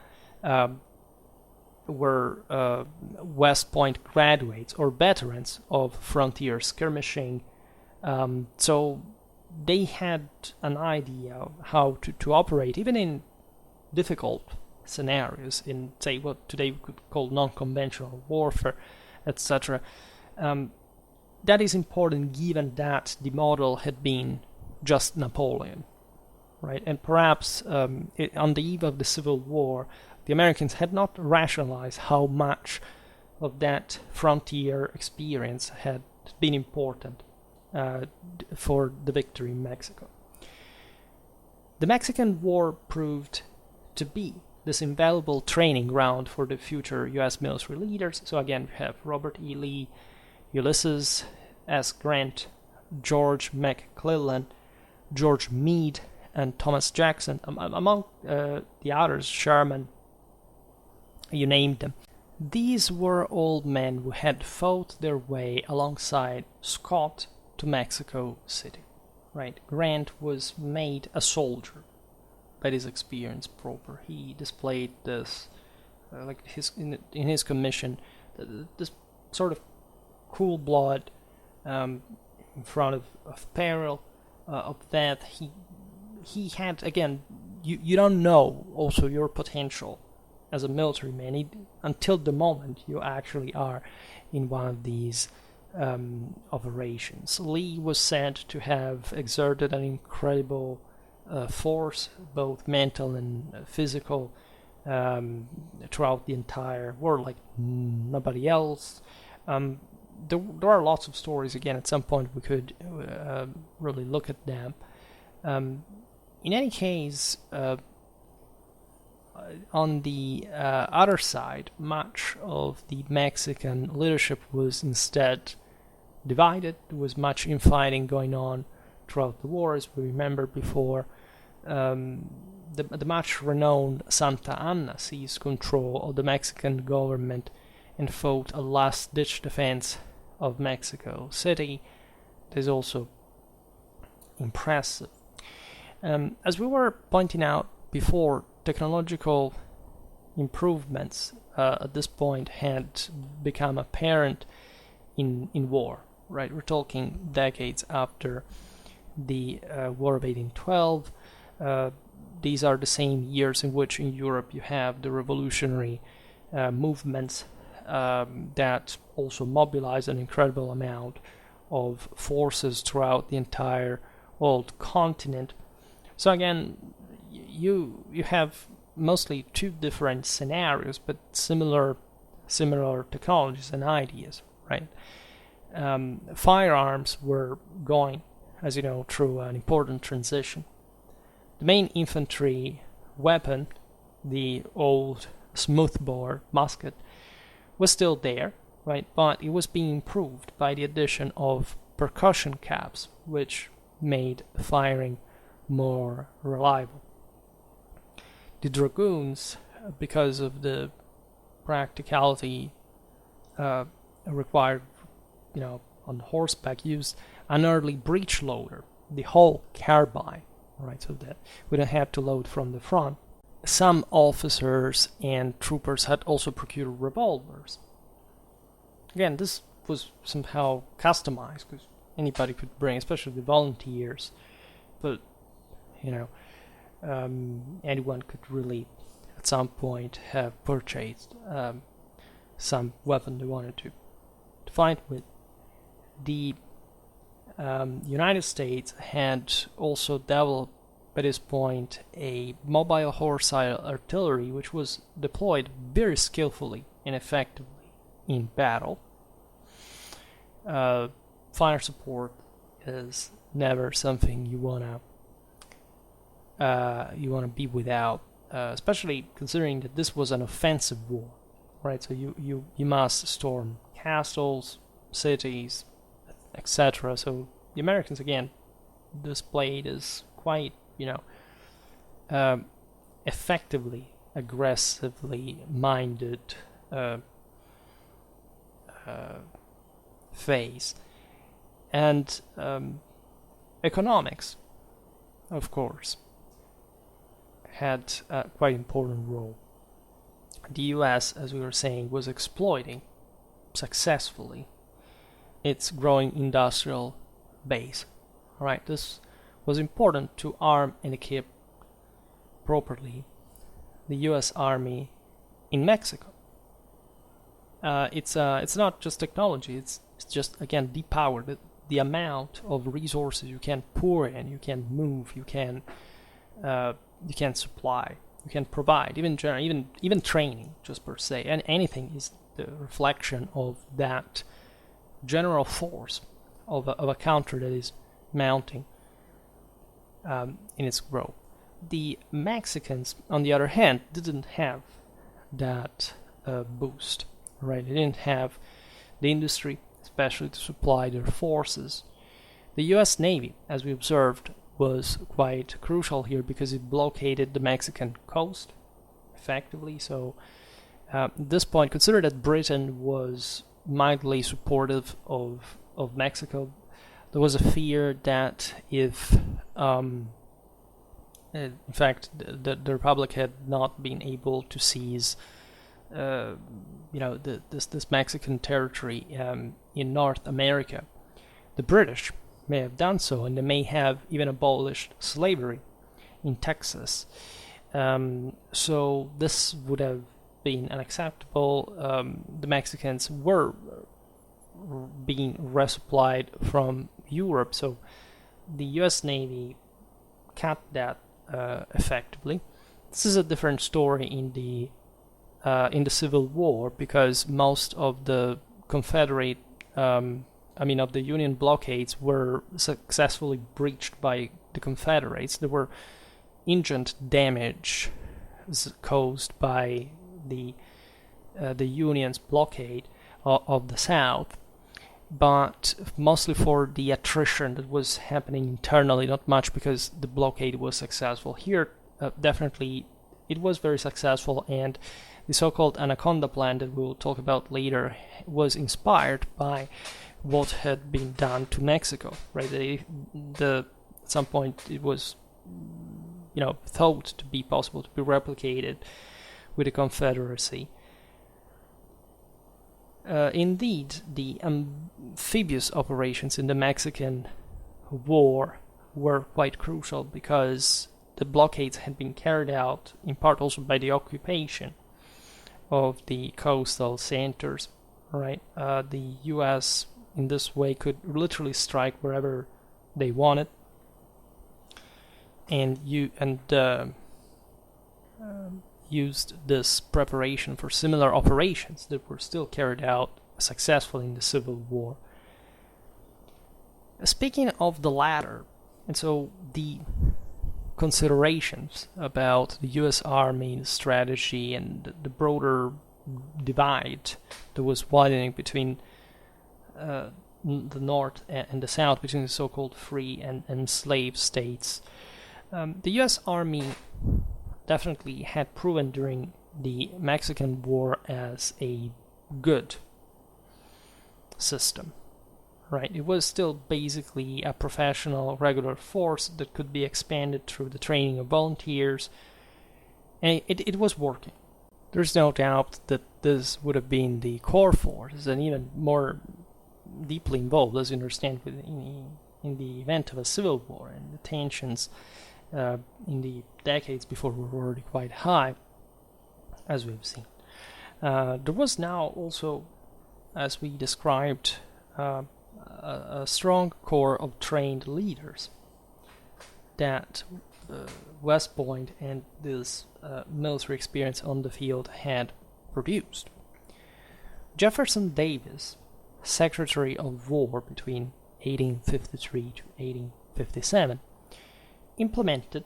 Were West Point graduates or veterans of frontier skirmishing, so they had an idea of how to operate, even in difficult scenarios, in, say, what today we could call non-conventional warfare, etc. That is important given that the model had been just Napoleon, right? And perhaps on the eve of the Civil War, the Americans had not rationalized how much of that frontier experience had been important for the victory in Mexico. The Mexican War proved to be this invaluable training ground for the future U.S. military leaders. So again, we have Robert E. Lee, Ulysses S. Grant, George McClellan, George Meade, and Thomas Jackson, among the others, Sherman, you named them. These were all men who had fought their way alongside Scott to Mexico City, right? Grant was made a soldier by his experience proper. He displayed this, in his commission, this sort of cool blood in front of peril, of death. He had, again, you don't know also your potential as a military man until the moment you actually are in one of these operations. Lee was said to have exerted an incredible force, both mental and physical, throughout the entire war, like nobody else. There are lots of stories. Again, at some point we could really look at them. In any case, on the other side, much of the Mexican leadership was instead divided. There was much infighting going on throughout the war, as we remember before. The much renowned Santa Anna seized control of the Mexican government and fought a last-ditch defense of Mexico City. That is also impressive. As we were pointing out before, technological improvements at this point had become apparent in war, right? We're talking decades after the War of 1812. These are the same years in which in Europe you have the revolutionary movements that also mobilize an incredible amount of forces throughout the entire old continent. So again, you have mostly two different scenarios, but similar technologies and ideas, right? firearms were going, as you know, through an important transition. The main infantry weapon, the old smoothbore musket, was still there, right? But it was being improved by the addition of percussion caps, which made firing more reliable. The dragoons, because of the practicality required, on horseback, used an early breech loader, the whole carbine, right? So that we don't have to load from the front. Some officers and troopers had also procured revolvers. Again, this was somehow customized because anybody could bring, especially the volunteers. But anyone could really, at some point, have purchased some weapon they wanted to fight with. The United States had also developed, by this point, a mobile horse-style artillery, which was deployed very skillfully and effectively in battle. Fire support is never something you wanna be without, especially considering that this was an offensive war, right? So you must storm castles, cities, etc. So the Americans again displayed as quite effectively, aggressively minded phase. And economics, of course, had a quite important role. The US, as we were saying, was exploiting successfully its growing industrial base. All right, this was important to arm and equip properly the U.S. Army in Mexico. It's not just technology; it's just, again, the power, the amount of resources you can pour in, you can move, you can supply, you can provide, even training, just per se, and anything is the reflection of that general force of a country that is mounting in its growth. The Mexicans, on the other hand, didn't have that boost, right? They didn't have the industry, especially to supply their forces. The U.S. Navy, as we observed, was quite crucial here because it blockaded the Mexican coast effectively. So at this point, consider that Britain was mildly supportive of Mexico. There was a fear that if, in fact, the Republic had not been able to seize, this Mexican territory in North America, the British may have done so, and they may have even abolished slavery in Texas. So this would have been unacceptable. The Mexicans were being resupplied from Europe, so the U.S. Navy cut that effectively. This is a different story in the Civil War, because most of the Confederate, of the Union blockades were successfully breached by the Confederates. There were ingent damage caused by the Union's blockade of the South, but mostly for the attrition that was happening internally, not much because the blockade was successful. Here, definitely, it was very successful, and the so-called Anaconda Plan that we will talk about later was inspired by what had been done to Mexico, right? At some point, it was, thought to be possible to be replicated with the Confederacy. Indeed, the amphibious operations in the Mexican War were quite crucial because the blockades had been carried out in part also by the occupation of the coastal centers, right? The U.S. in this way could literally strike wherever they wanted, and used this preparation for similar operations that were still carried out successfully in the Civil War. Speaking of the latter, and so the considerations about the US Army strategy and the broader divide that was widening between the North and the South, between the so-called free and slave states. The US Army definitely had proven during the Mexican War as a good system. Right, it was still basically a professional, regular force that could be expanded through the training of volunteers, and it was working. There's no doubt that this would have been the core force, and even more deeply involved, as you understand, in the event of a civil war, and the tensions in the decades before were already quite high, as we've seen. There was now also, as we described, a strong core of trained leaders that West Point and this military experience on the field had produced. Jefferson Davis, Secretary of War between 1853 to 1857, implemented,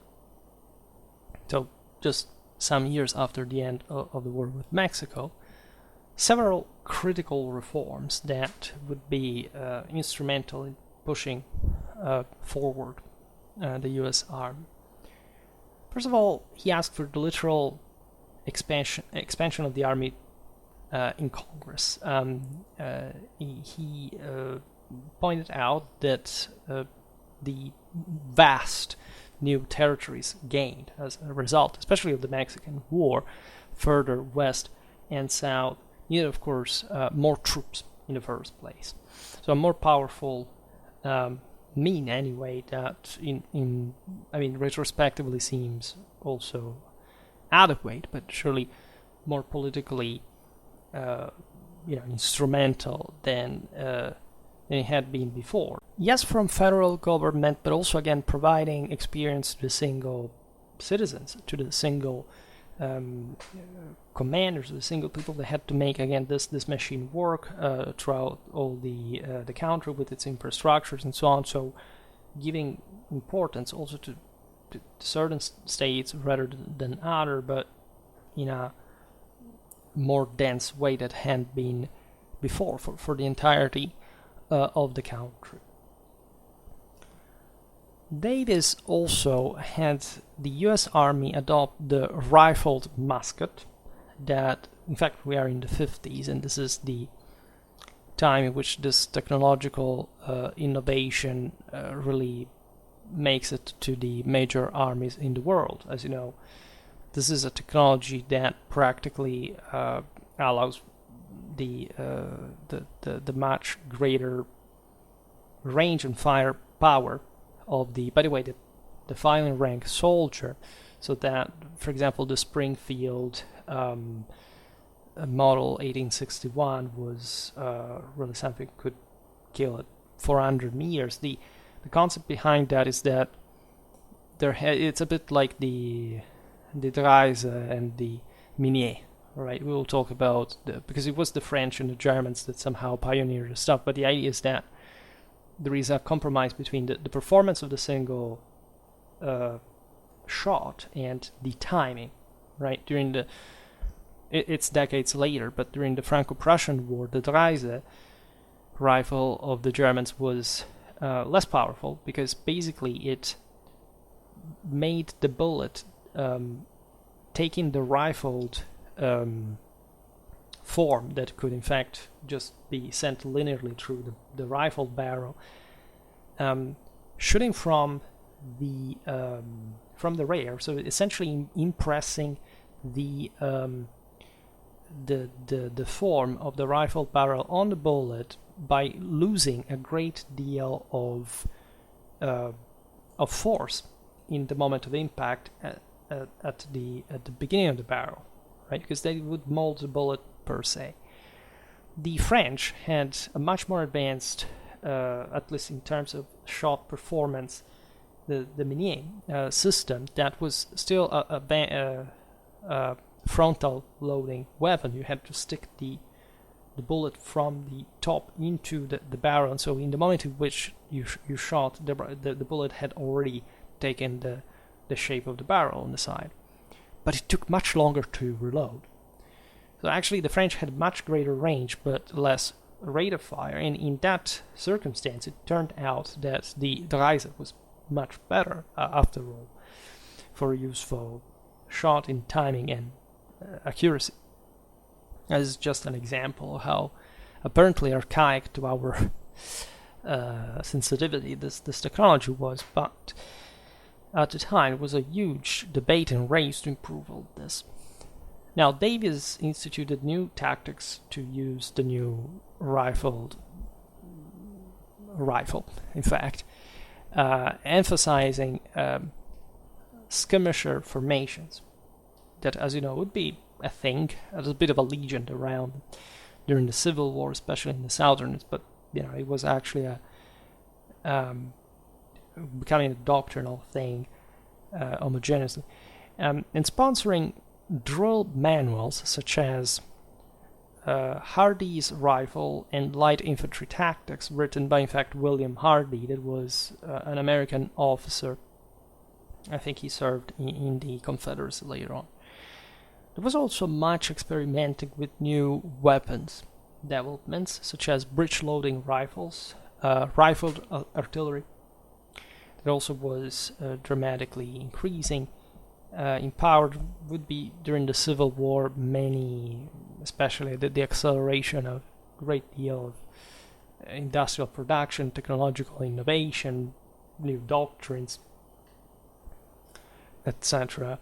so just some years after the end of the war with Mexico, several critical reforms that would be instrumental in pushing forward the U.S. Army. First of all, he asked for the literal expansion of the Army in Congress. He pointed out that the vast new territories gained as a result, especially of the Mexican War, further west and south, needed, of course, more troops in the first place. So a more powerful mean, anyway, that retrospectively seems also adequate, but surely more politically, instrumental than it had been before. Yes, from federal government, but also again providing experience to the single citizens, to the single commanders, the single people that had to make again this machine work throughout all the country with its infrastructures and so on. So giving importance also to certain states rather than other, but in a more dense way that hadn't been before for the entirety of the country. Davis also had the U.S. Army adopt the rifled musket that, in fact, we are in the 50s, and this is the time in which this technological innovation really makes it to the major armies in the world. As you know, this is a technology that practically allows the much greater range and firepower of the, by the way, the firing rank soldier, so that, for example, the Springfield model 1861 was really something that could kill at 400 meters. The concept behind that is that it's a bit like the Dreise and the Minier. Right, we will talk about because it was the French and the Germans that somehow pioneered the stuff. But the idea is that there is a compromise between the performance of the single shot and the timing. Right, during it's decades later, but during the Franco-Prussian War, the Dreise rifle of the Germans was less powerful because basically it made the bullet taking the rifled form that could in fact just be sent linearly through the rifle barrel, shooting from the rear, so essentially impressing the form of the rifle barrel on the bullet by losing a great deal of force in the moment of impact at the beginning of the barrel. Right, because they would mold the bullet per se. The French had a much more advanced, at least in terms of shot performance, the Minier system that was still a frontal loading weapon. You had to stick the the bullet from the top into the barrel, and so in the moment in which you shot, the bullet had already taken the shape of the barrel on the side. But it took much longer to reload. So actually the French had much greater range but less rate of fire, and in that circumstance it turned out that the Reiser was much better after all for useful shot in timing and accuracy. This is just an example of how apparently archaic to our sensitivity this technology was, but at the time it was a huge debate and race to improve all this. Now Davies instituted new tactics to use the new rifle, in fact, emphasizing skirmisher formations that, as you know, would be a thing, a bit of a legend around during the Civil War, especially in the Southerners, but it was actually becoming a doctrinal thing homogeneously, and sponsoring drill manuals such as Hardy's Rifle and Light Infantry Tactics, written by, in fact, William Hardy, that was an American officer. I think he served in the Confederacy later on. There was also much experimenting with new weapons developments, such as breech-loading rifles, rifled artillery. It also was dramatically increasing. Empowered would be during the Civil War many, especially the acceleration of a great deal of industrial production, technological innovation, new doctrines, etc.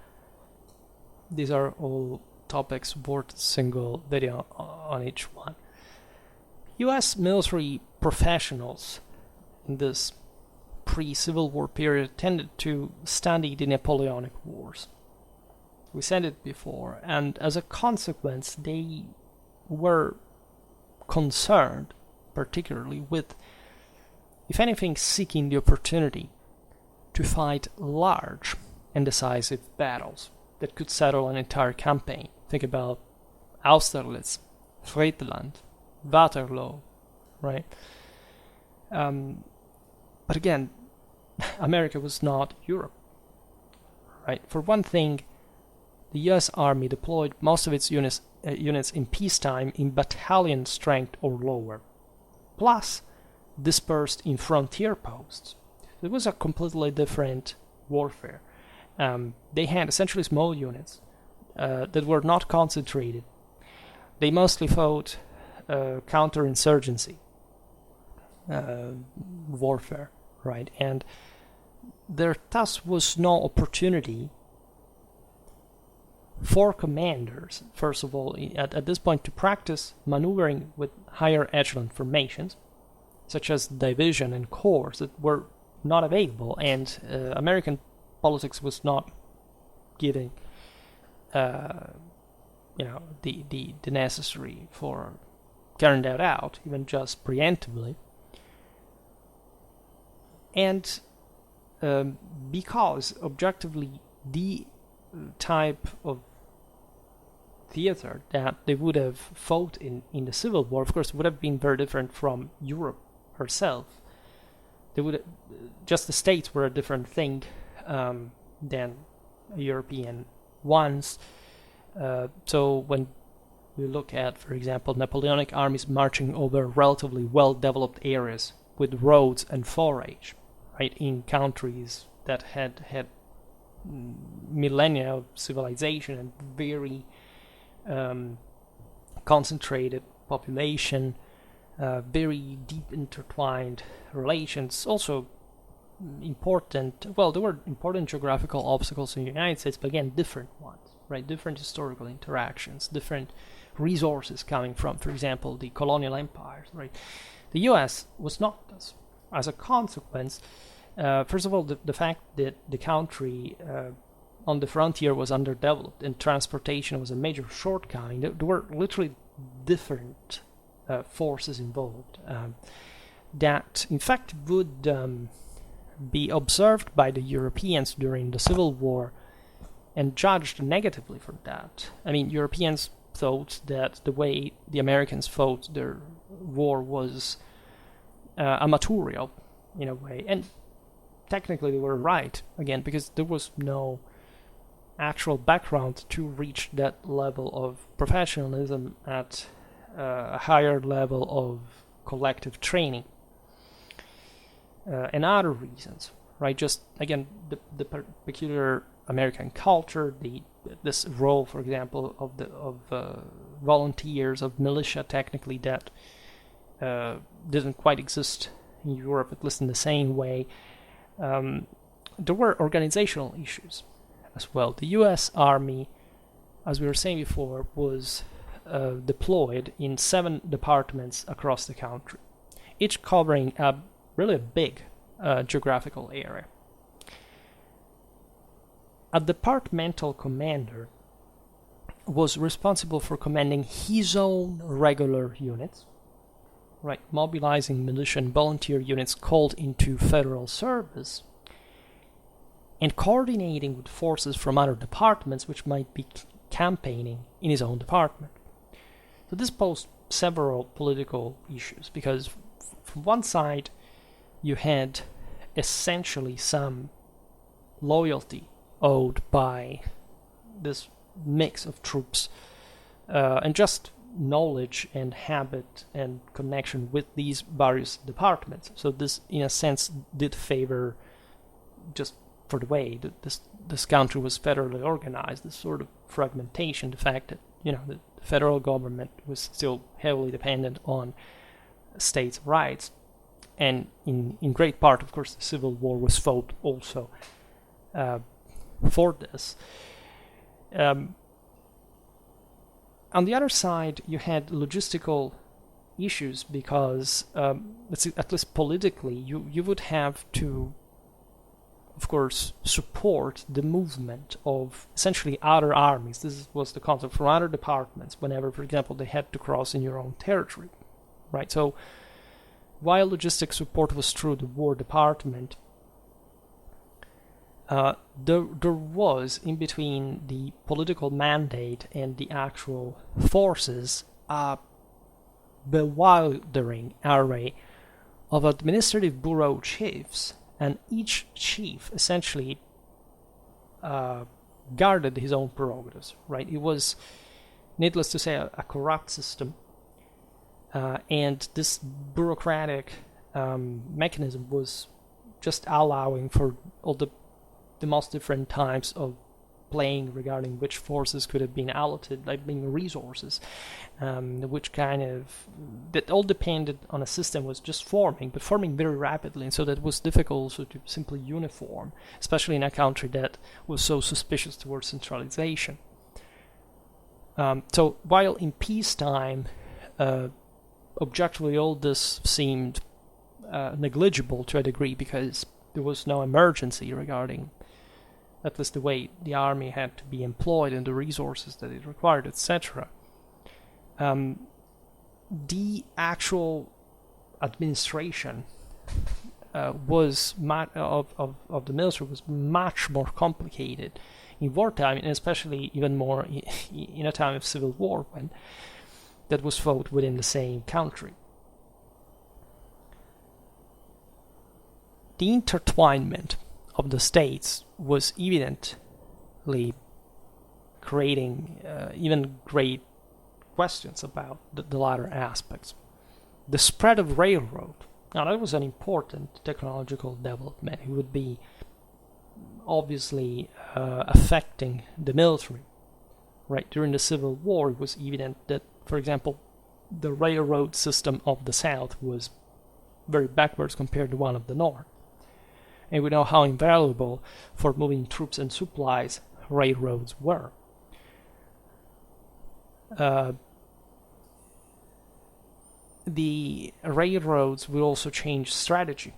These are all topics worth a single video on each one. US military professionals in this pre-Civil War period tended to study the Napoleonic Wars. We said it before, and as a consequence they were concerned particularly with, if anything, seeking the opportunity to fight large and decisive battles that could settle an entire campaign. Think about Austerlitz, Friedland, Waterloo, right? But again, America was not Europe, right? For one thing, the U.S. Army deployed most of its units in peacetime in battalion strength or lower, plus dispersed in frontier posts. It was a completely different warfare. They had essentially small units that were not concentrated. They mostly fought counterinsurgency warfare, right? And there thus was no opportunity for commanders, first of all, at this point, to practice maneuvering with higher echelon formations, such as division and corps, that were not available, and American politics was not giving the necessary for carrying that out, even just preemptively. And because objectively the type of theater that they would have fought in the Civil War, of course, would have been very different from Europe herself. They would just the states were a different thing than European ones. So when we look at, for example, Napoleonic armies marching over relatively well-developed areas with roads and forage, right, in countries that had millennia of civilization and very concentrated population, very deep intertwined relations, also important, well, there were important geographical obstacles in the United States, but again, different ones, right? Different historical interactions, different resources coming from, for example, the colonial empires, right? The US was not this. As a consequence, first of all, the fact that the country on the frontier was underdeveloped and transportation was a major shortcoming, there were literally different forces involved that, in fact, would be observed by the Europeans during the Civil War and judged negatively for that. I mean, Europeans thought that the way the Americans fought their war was amatorial in a way, and technically they were right, again, because there was no actual background to reach that level of professionalism at a higher level of collective training, and other reasons, right? Just again, the peculiar American culture, this role, for example, of volunteers, of militia, technically, that didn't quite exist in Europe, at least in the same way. There were organizational issues as well. The U.S. Army, as we were saying before, was deployed in 7 departments across the country, each covering really a big geographical area. A departmental commander was responsible for commanding his own regular units, right, mobilizing militia and volunteer units called into federal service, and coordinating with forces from other departments which might be campaigning in his own department. So this posed several political issues, because from one side you had essentially some loyalty owed by this mix of troops, and just knowledge and habit and connection with these various departments. So this, in a sense, did favor, just for the way that this country was federally organized, this sort of fragmentation, the fact that, you know, the federal government was still heavily dependent on states' rights, and in great part, of course, the Civil War was fought also for this. On the other side, you had logistical issues, because, at least politically, you would have to, of course, support the movement of essentially other armies. This was the concept from other departments whenever, for example, they had to cross in your own territory, right? So while logistic support was through the War Department, there was, in between the political mandate and the actual forces, a bewildering array of administrative bureau chiefs, and each chief essentially guarded his own prerogatives, right? It was, needless to say, a corrupt system, and this bureaucratic mechanism was just allowing for all the most different types of playing regarding which forces could have been allocated, like being resources, which kind of, that all depended on a system was just forming, but forming very rapidly, and so that was difficult also to simply uniform, especially in a country that was so suspicious towards centralization. So while in peacetime, objectively all this seemed negligible to a degree, because there was no emergency regarding at least the way the army had to be employed and the resources that it required, etc. The actual administration was of the military was much more complicated in wartime, and especially even more in a time of civil war when that was fought within the same country. The intertwinement of the states was evidently creating even great questions about the latter aspects. The spread of railroad, now that was an important technological development. It would be obviously affecting the military. Right, during the Civil War, it was evident that, for example, the railroad system of the South was very backwards compared to one of the North. And we know how invaluable for moving troops and supplies railroads were. The railroads would also change strategy,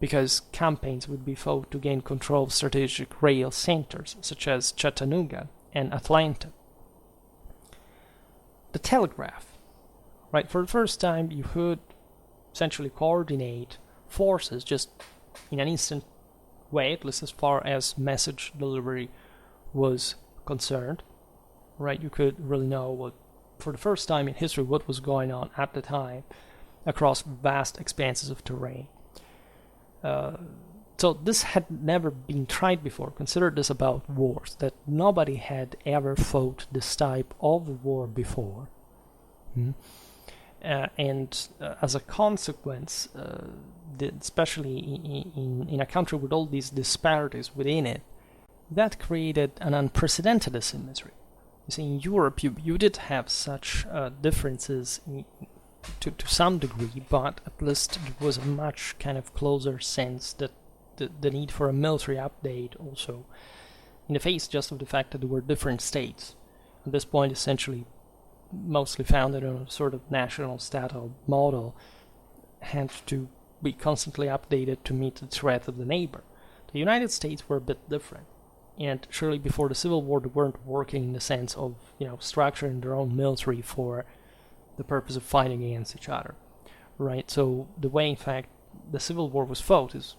because campaigns would be fought to gain control of strategic rail centers, such as Chattanooga and Atlanta. The telegraph, right? For the first time, you could essentially coordinate forces just in an instant way, at least as far as message delivery was concerned. right? You could really know what, for the first time in history, what was going on at the time across vast expanses of terrain. So this had never been tried before. Consider this about wars, that nobody had ever fought this type of war before. And as a consequence, especially in a country with all these disparities within it, that created an unprecedented asymmetry. You see, in Europe, you did have such differences to some degree, but at least it was a much kind of closer sense that the need for a military update also, in the face just of the fact that there were different states, at this point essentially mostly founded on a sort of national statal model, had to be constantly updated to meet the threat of the neighbor. The United States were a bit different, and surely before the Civil War they weren't working in the sense of, structuring their own military for the purpose of fighting against each other, right? So the way, in fact, the Civil War was fought is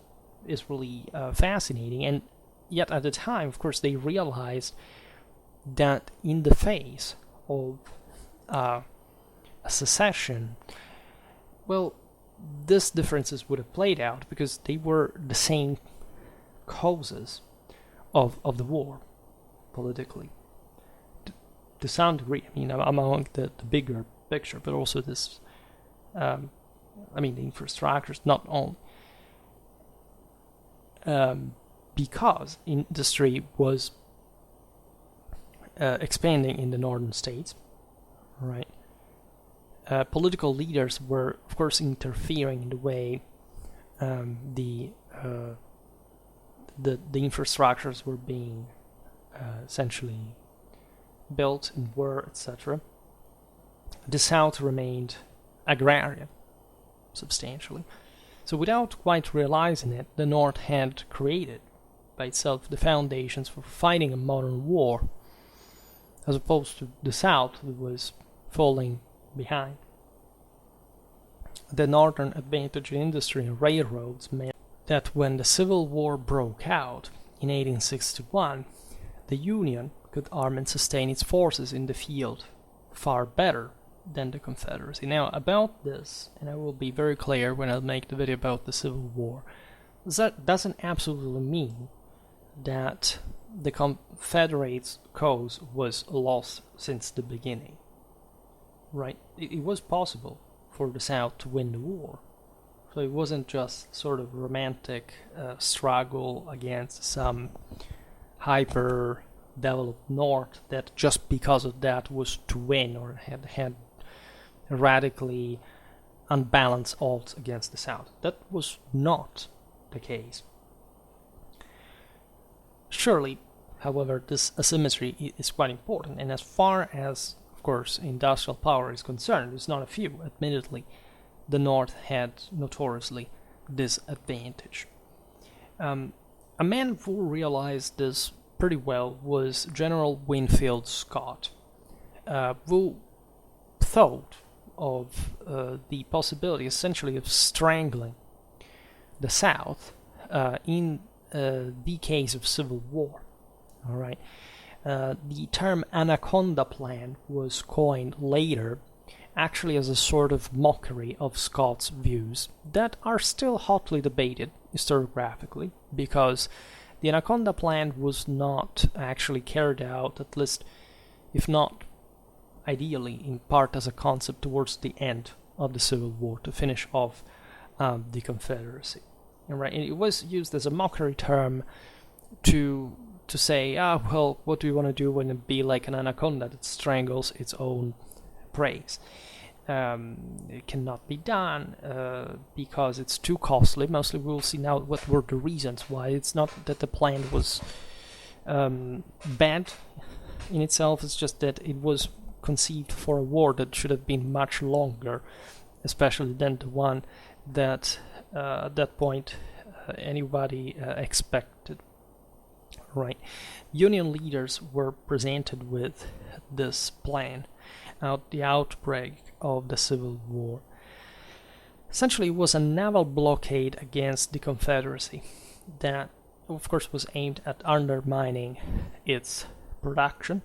really fascinating, and yet at the time, of course, they realized that in the face of a secession, well, these differences would have played out because they were the same causes of the war, politically, to some degree. I mean, among the bigger picture, but also this, the infrastructures, not only. Because industry was expanding in the northern states, right? Political leaders were, of course, interfering in the way the infrastructures were being essentially built and were, etc. The South remained agrarian, substantially. So without quite realizing it, the North had created by itself the foundations for fighting a modern war, as opposed to the South, who was falling behind. The northern advantage in industry and railroads meant that when the Civil War broke out in 1861, the Union could arm and sustain its forces in the field far better than the Confederacy. Now, about this, and I will be very clear when I make the video about the Civil War, that doesn't absolutely mean that the Confederates' cause was lost since the beginning, right? It was possible for the South to win the war. So it wasn't just sort of romantic struggle against some hyper-developed North that just because of that was to win or had radically unbalanced odds against the South. That was not the case. Surely, however, this asymmetry is quite important, and as far as, of course, industrial power is concerned, it's not a few, admittedly, the North had notoriously this advantage. A man who realized this pretty well was General Winfield Scott, who thought of the possibility essentially of strangling the South in the case of civil war. All right. The term Anaconda Plan was coined later, actually as a sort of mockery of Scott's views that are still hotly debated historiographically, because the Anaconda Plan was not actually carried out, at least if not ideally, in part as a concept towards the end of the Civil War to finish off the Confederacy. And it was used as a mockery term to say, well, what do you want to do when it be like an anaconda that strangles its own prey? It cannot be done because it's too costly. Mostly we'll see now what were the reasons why. It's not that the plan was bad in itself, it's just that it was conceived for a war that should have been much longer, especially than the one that at that point anybody expected. Right. Union leaders were presented with this plan at the outbreak of the Civil War. Essentially, it was a naval blockade against the Confederacy that, of course, was aimed at undermining its production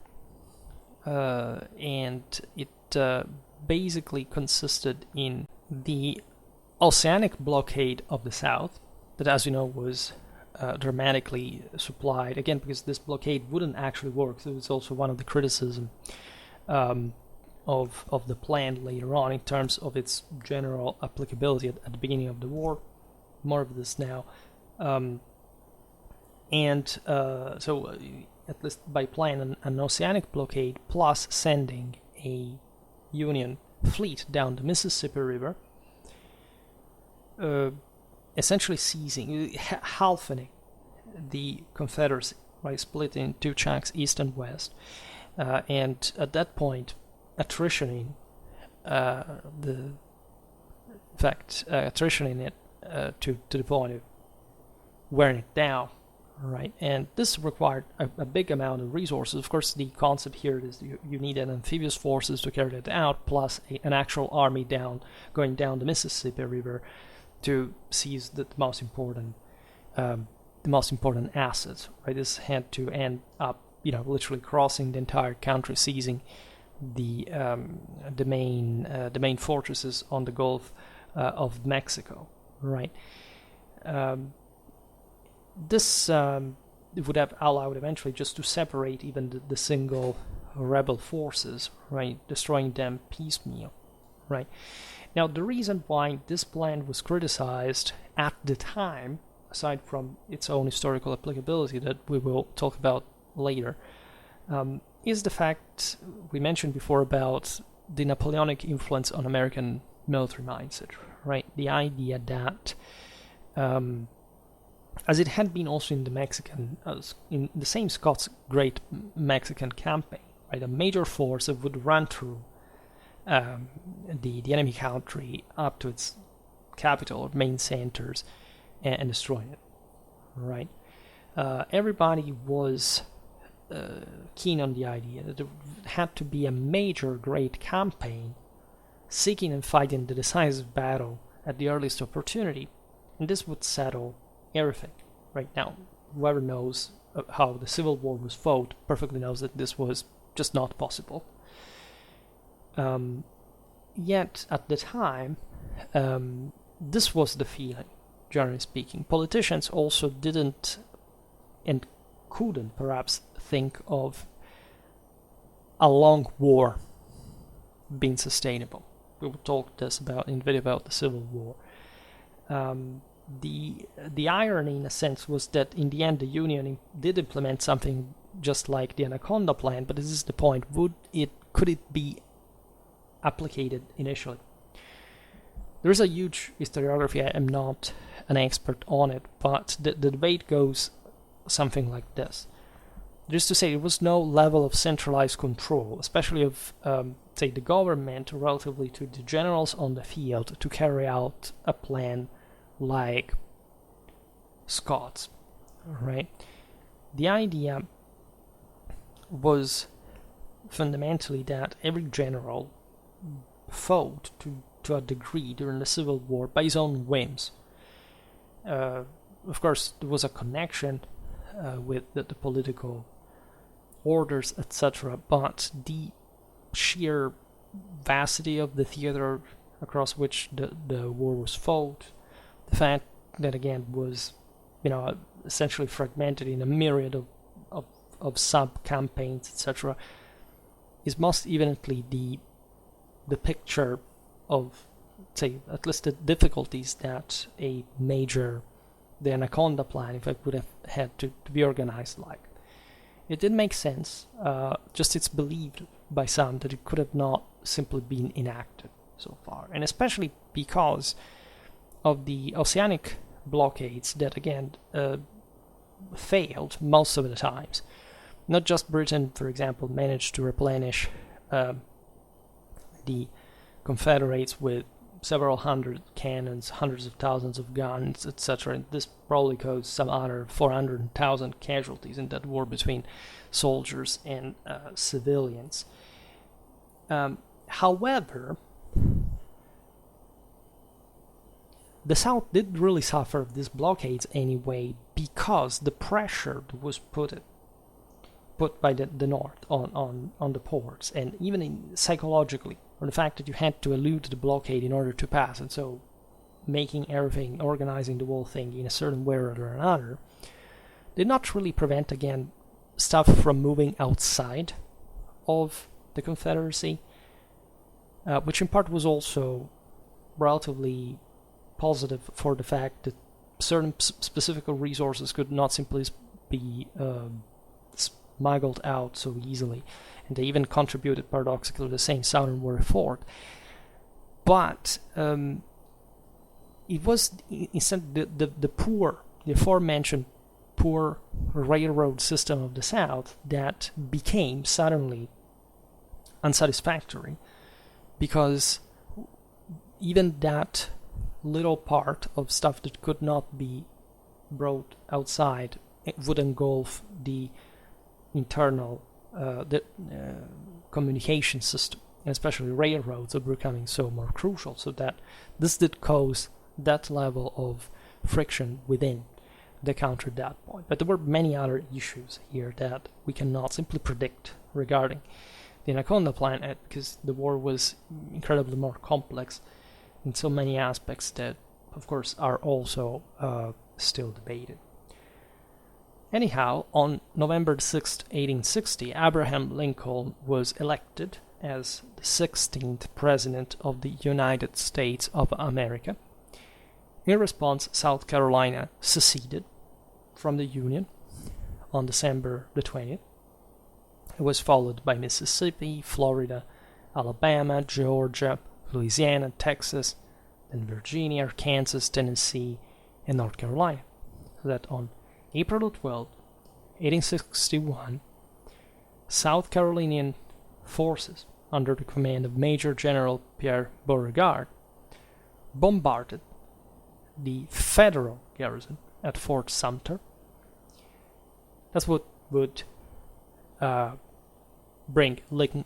and it basically consisted in the oceanic blockade of the South, that, as you know, was dramatically supplied, again, because this blockade wouldn't actually work. So it's also one of the criticism of the plan later on in terms of its general applicability at the beginning of the war. More of this now. So at least by plan, an oceanic blockade plus sending a Union fleet down the Mississippi River, essentially seizing, halving the Confederacy, right, split in two chunks, east and west, and at that point, attritioning it to the point of wearing it down, right? And this required a big amount of resources. Of course, the concept here is you need an amphibious forces to carry that out, plus an actual army going down the Mississippi River to seize the most important assets, right? This had to end up, literally crossing the entire country, seizing the main fortresses on the Gulf of Mexico, right? This would have allowed eventually just to separate even the single rebel forces, right, destroying them piecemeal, right? Now, the reason why this plan was criticized at the time, aside from its own historical applicability that we will talk about later, is the fact we mentioned before about the Napoleonic influence on American military mindset, right? The idea that, as it had been also in the same Scott's Great Mexican Campaign, right? A major force that would run through the enemy country up to its capital or main centers and destroy it, right? Everybody was keen on the idea that there had to be a major great campaign seeking and fighting the decisive battle at the earliest opportunity, and this would settle everything. Right now, whoever knows how the Civil War was fought perfectly knows that this was just not possible. Yet at the time, this was the feeling, generally speaking. Politicians also didn't and couldn't perhaps think of a long war being sustainable. We will talk this about in the video about the Civil War. The irony, in a sense, was that in the end the Union did implement something just like the Anaconda Plan, but this is the point: could it be applicated initially? There is a huge historiography. I am not an expert on it, but the debate goes something like this. Just to say, there was no level of centralized control, especially of, say, the government relatively to the generals on the field to carry out a plan like Scott's, right? The idea was fundamentally that every general fought to a degree during the Civil War by his own whims. Of course, there was a connection with the political orders, etc., but the sheer vastity of the theater across which the war was fought, the fact that again was, essentially fragmented in a myriad of sub-campaigns, etc., is most evidently the picture of, say, at least the difficulties that the Anaconda Plan, if I would have had to be organized like. It did make sense, just it's believed by some that it could have not simply been enacted so far, and especially because of the oceanic blockades that again failed most of the times. Not just Britain, for example, managed to replenish the Confederates with several hundred cannons, hundreds of thousands of guns, etc. And this probably caused some other 400,000 casualties in that war between soldiers and civilians. However, the South did really suffer these blockades anyway because the pressure that was put put by the North on the ports, and even psychologically, or the fact that you had to elude the blockade in order to pass, and so making everything, organizing the whole thing in a certain way or another, did not really prevent, again, stuff from moving outside of the Confederacy, which in part was also relatively positive for the fact that certain specific resources could not simply be smuggled out so easily, and they even contributed paradoxically to the same Southern war effort. But it was instead the aforementioned poor railroad system of the South that became suddenly unsatisfactory, because even that little part of stuff that could not be brought outside, it would engulf the internal communication system, and especially railroads that were becoming so more crucial, so that this did cause that level of friction within the country at that point. But there were many other issues here that we cannot simply predict regarding the Anaconda Plan, because the war was incredibly more complex in so many aspects that, of course, are also still debated. Anyhow, on November 6, 1860, Abraham Lincoln was elected as the 16th President of the United States of America. In response, South Carolina seceded from the Union on December the 20th. It was followed by Mississippi, Florida, Alabama, Georgia, Louisiana, Texas, then Virginia, Kansas, Tennessee, and North Carolina. So that on April 12, 1861, South Carolinian forces under the command of Major General Pierre Beauregard bombarded the Federal garrison at Fort Sumter. That's what would bring Lincoln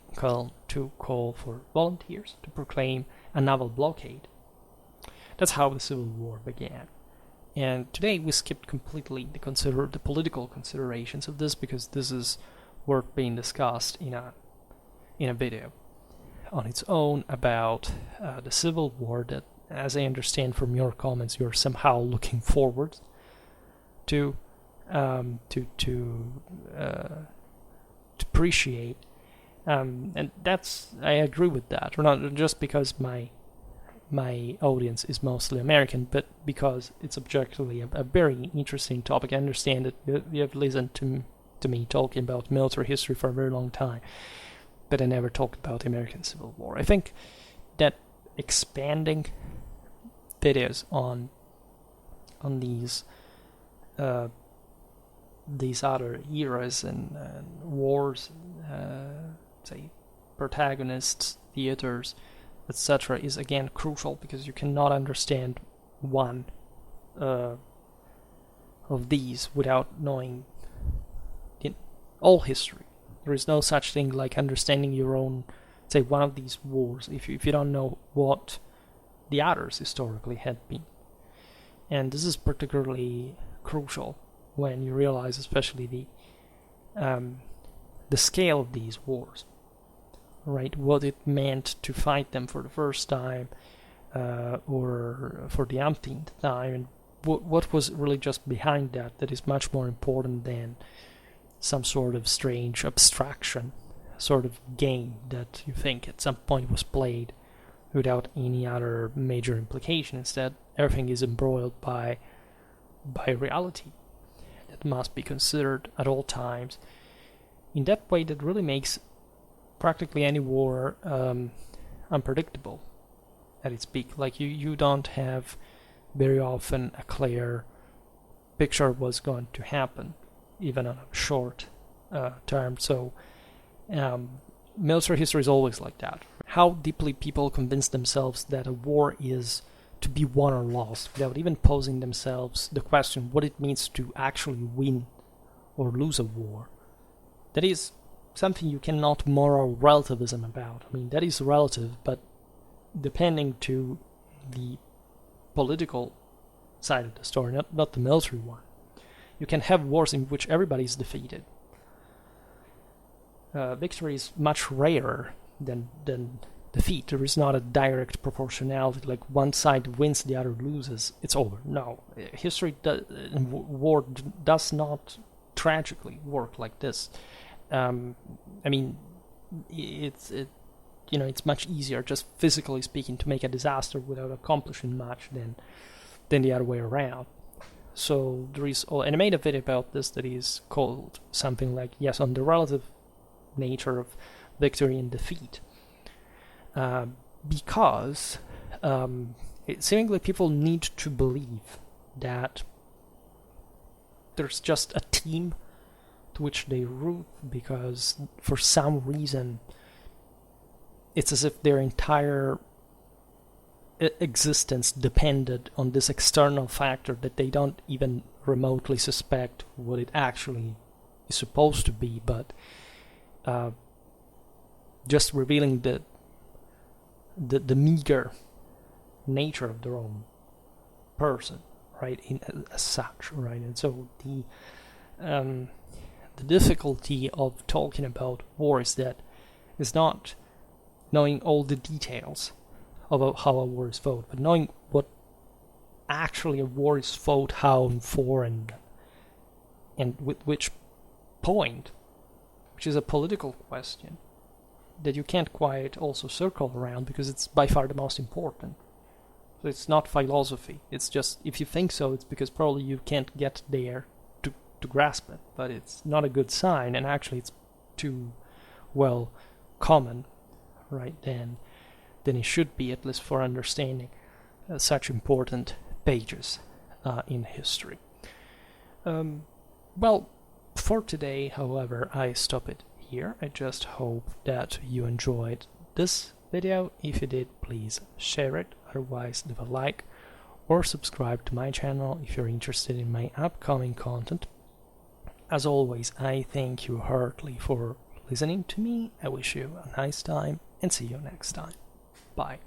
to call for volunteers to proclaim a naval blockade. That's how the Civil War began. And today we skipped completely the political considerations of this, because this is worth being discussed in a video on its own about the Civil War that, as I understand from your comments, you're somehow looking forward to appreciate, and that's, I agree with that. Or not just because my audience is mostly American, but because it's objectively a very interesting topic. I understand that you have listened to me talking about military history for a very long time, but I never talked about the American Civil War. I think that expanding videos on these other eras and wars, say protagonists, theaters, etc., is again crucial, because you cannot understand one of these without knowing all history. There is no such thing like understanding your own, say, one of these wars if you don't know what the others historically had been. And this is particularly crucial when you realize, especially the scale of these wars, right? What it meant to fight them for the first time, or for the umpteenth time, and what was really just behind that is much more important than some sort of strange abstraction, sort of game that you think at some point was played without any other major implication. Instead, everything is embroiled by reality that must be considered at all times in that way that really makes practically any war unpredictable at its peak. Like you don't have very often a clear picture of what's going to happen, even on a short term. So military history is always like that. How deeply people convince themselves that a war is to be won or lost, without even posing themselves the question what it means to actually win or lose a war. That is something you cannot moral relativism about. I mean, that is relative, but depending to the political side of the story, not the military one. You can have wars in which everybody is defeated. victory is much rarer than defeat. There is not a direct proportionality, like one side wins, the other loses, it's over. No, war does not tragically work like this. I mean, it's much easier, just physically speaking, to make a disaster without accomplishing much than the other way around. So there is, and I made a video about this that is called something like, yes, on the relative nature of victory and defeat. Because seemingly people need to believe that there's just a team to which they root, because for some reason it's as if their entire existence depended on this external factor that they don't even remotely suspect what it actually is supposed to be, but just revealing the meager nature of their own person, right? As such, right? And so the difficulty of talking about war is not knowing all the details about how a war is fought, but knowing what actually a war is fought, how and for, and with which point, which is a political question that you can't quite also circle around, because it's by far the most important. So it's not philosophy, it's just, if you think so, it's because probably you can't get there to grasp it, but it's not a good sign, and actually it's too well common, right, than it should be, at least for understanding such important pages in history. Well, for today, however, I stop it here. I just hope that you enjoyed this video. If you did, please share it, otherwise leave a like or subscribe to my channel if you're interested in my upcoming content. As always, I thank you heartily for listening to me. I wish you a nice time and see you next time. Bye.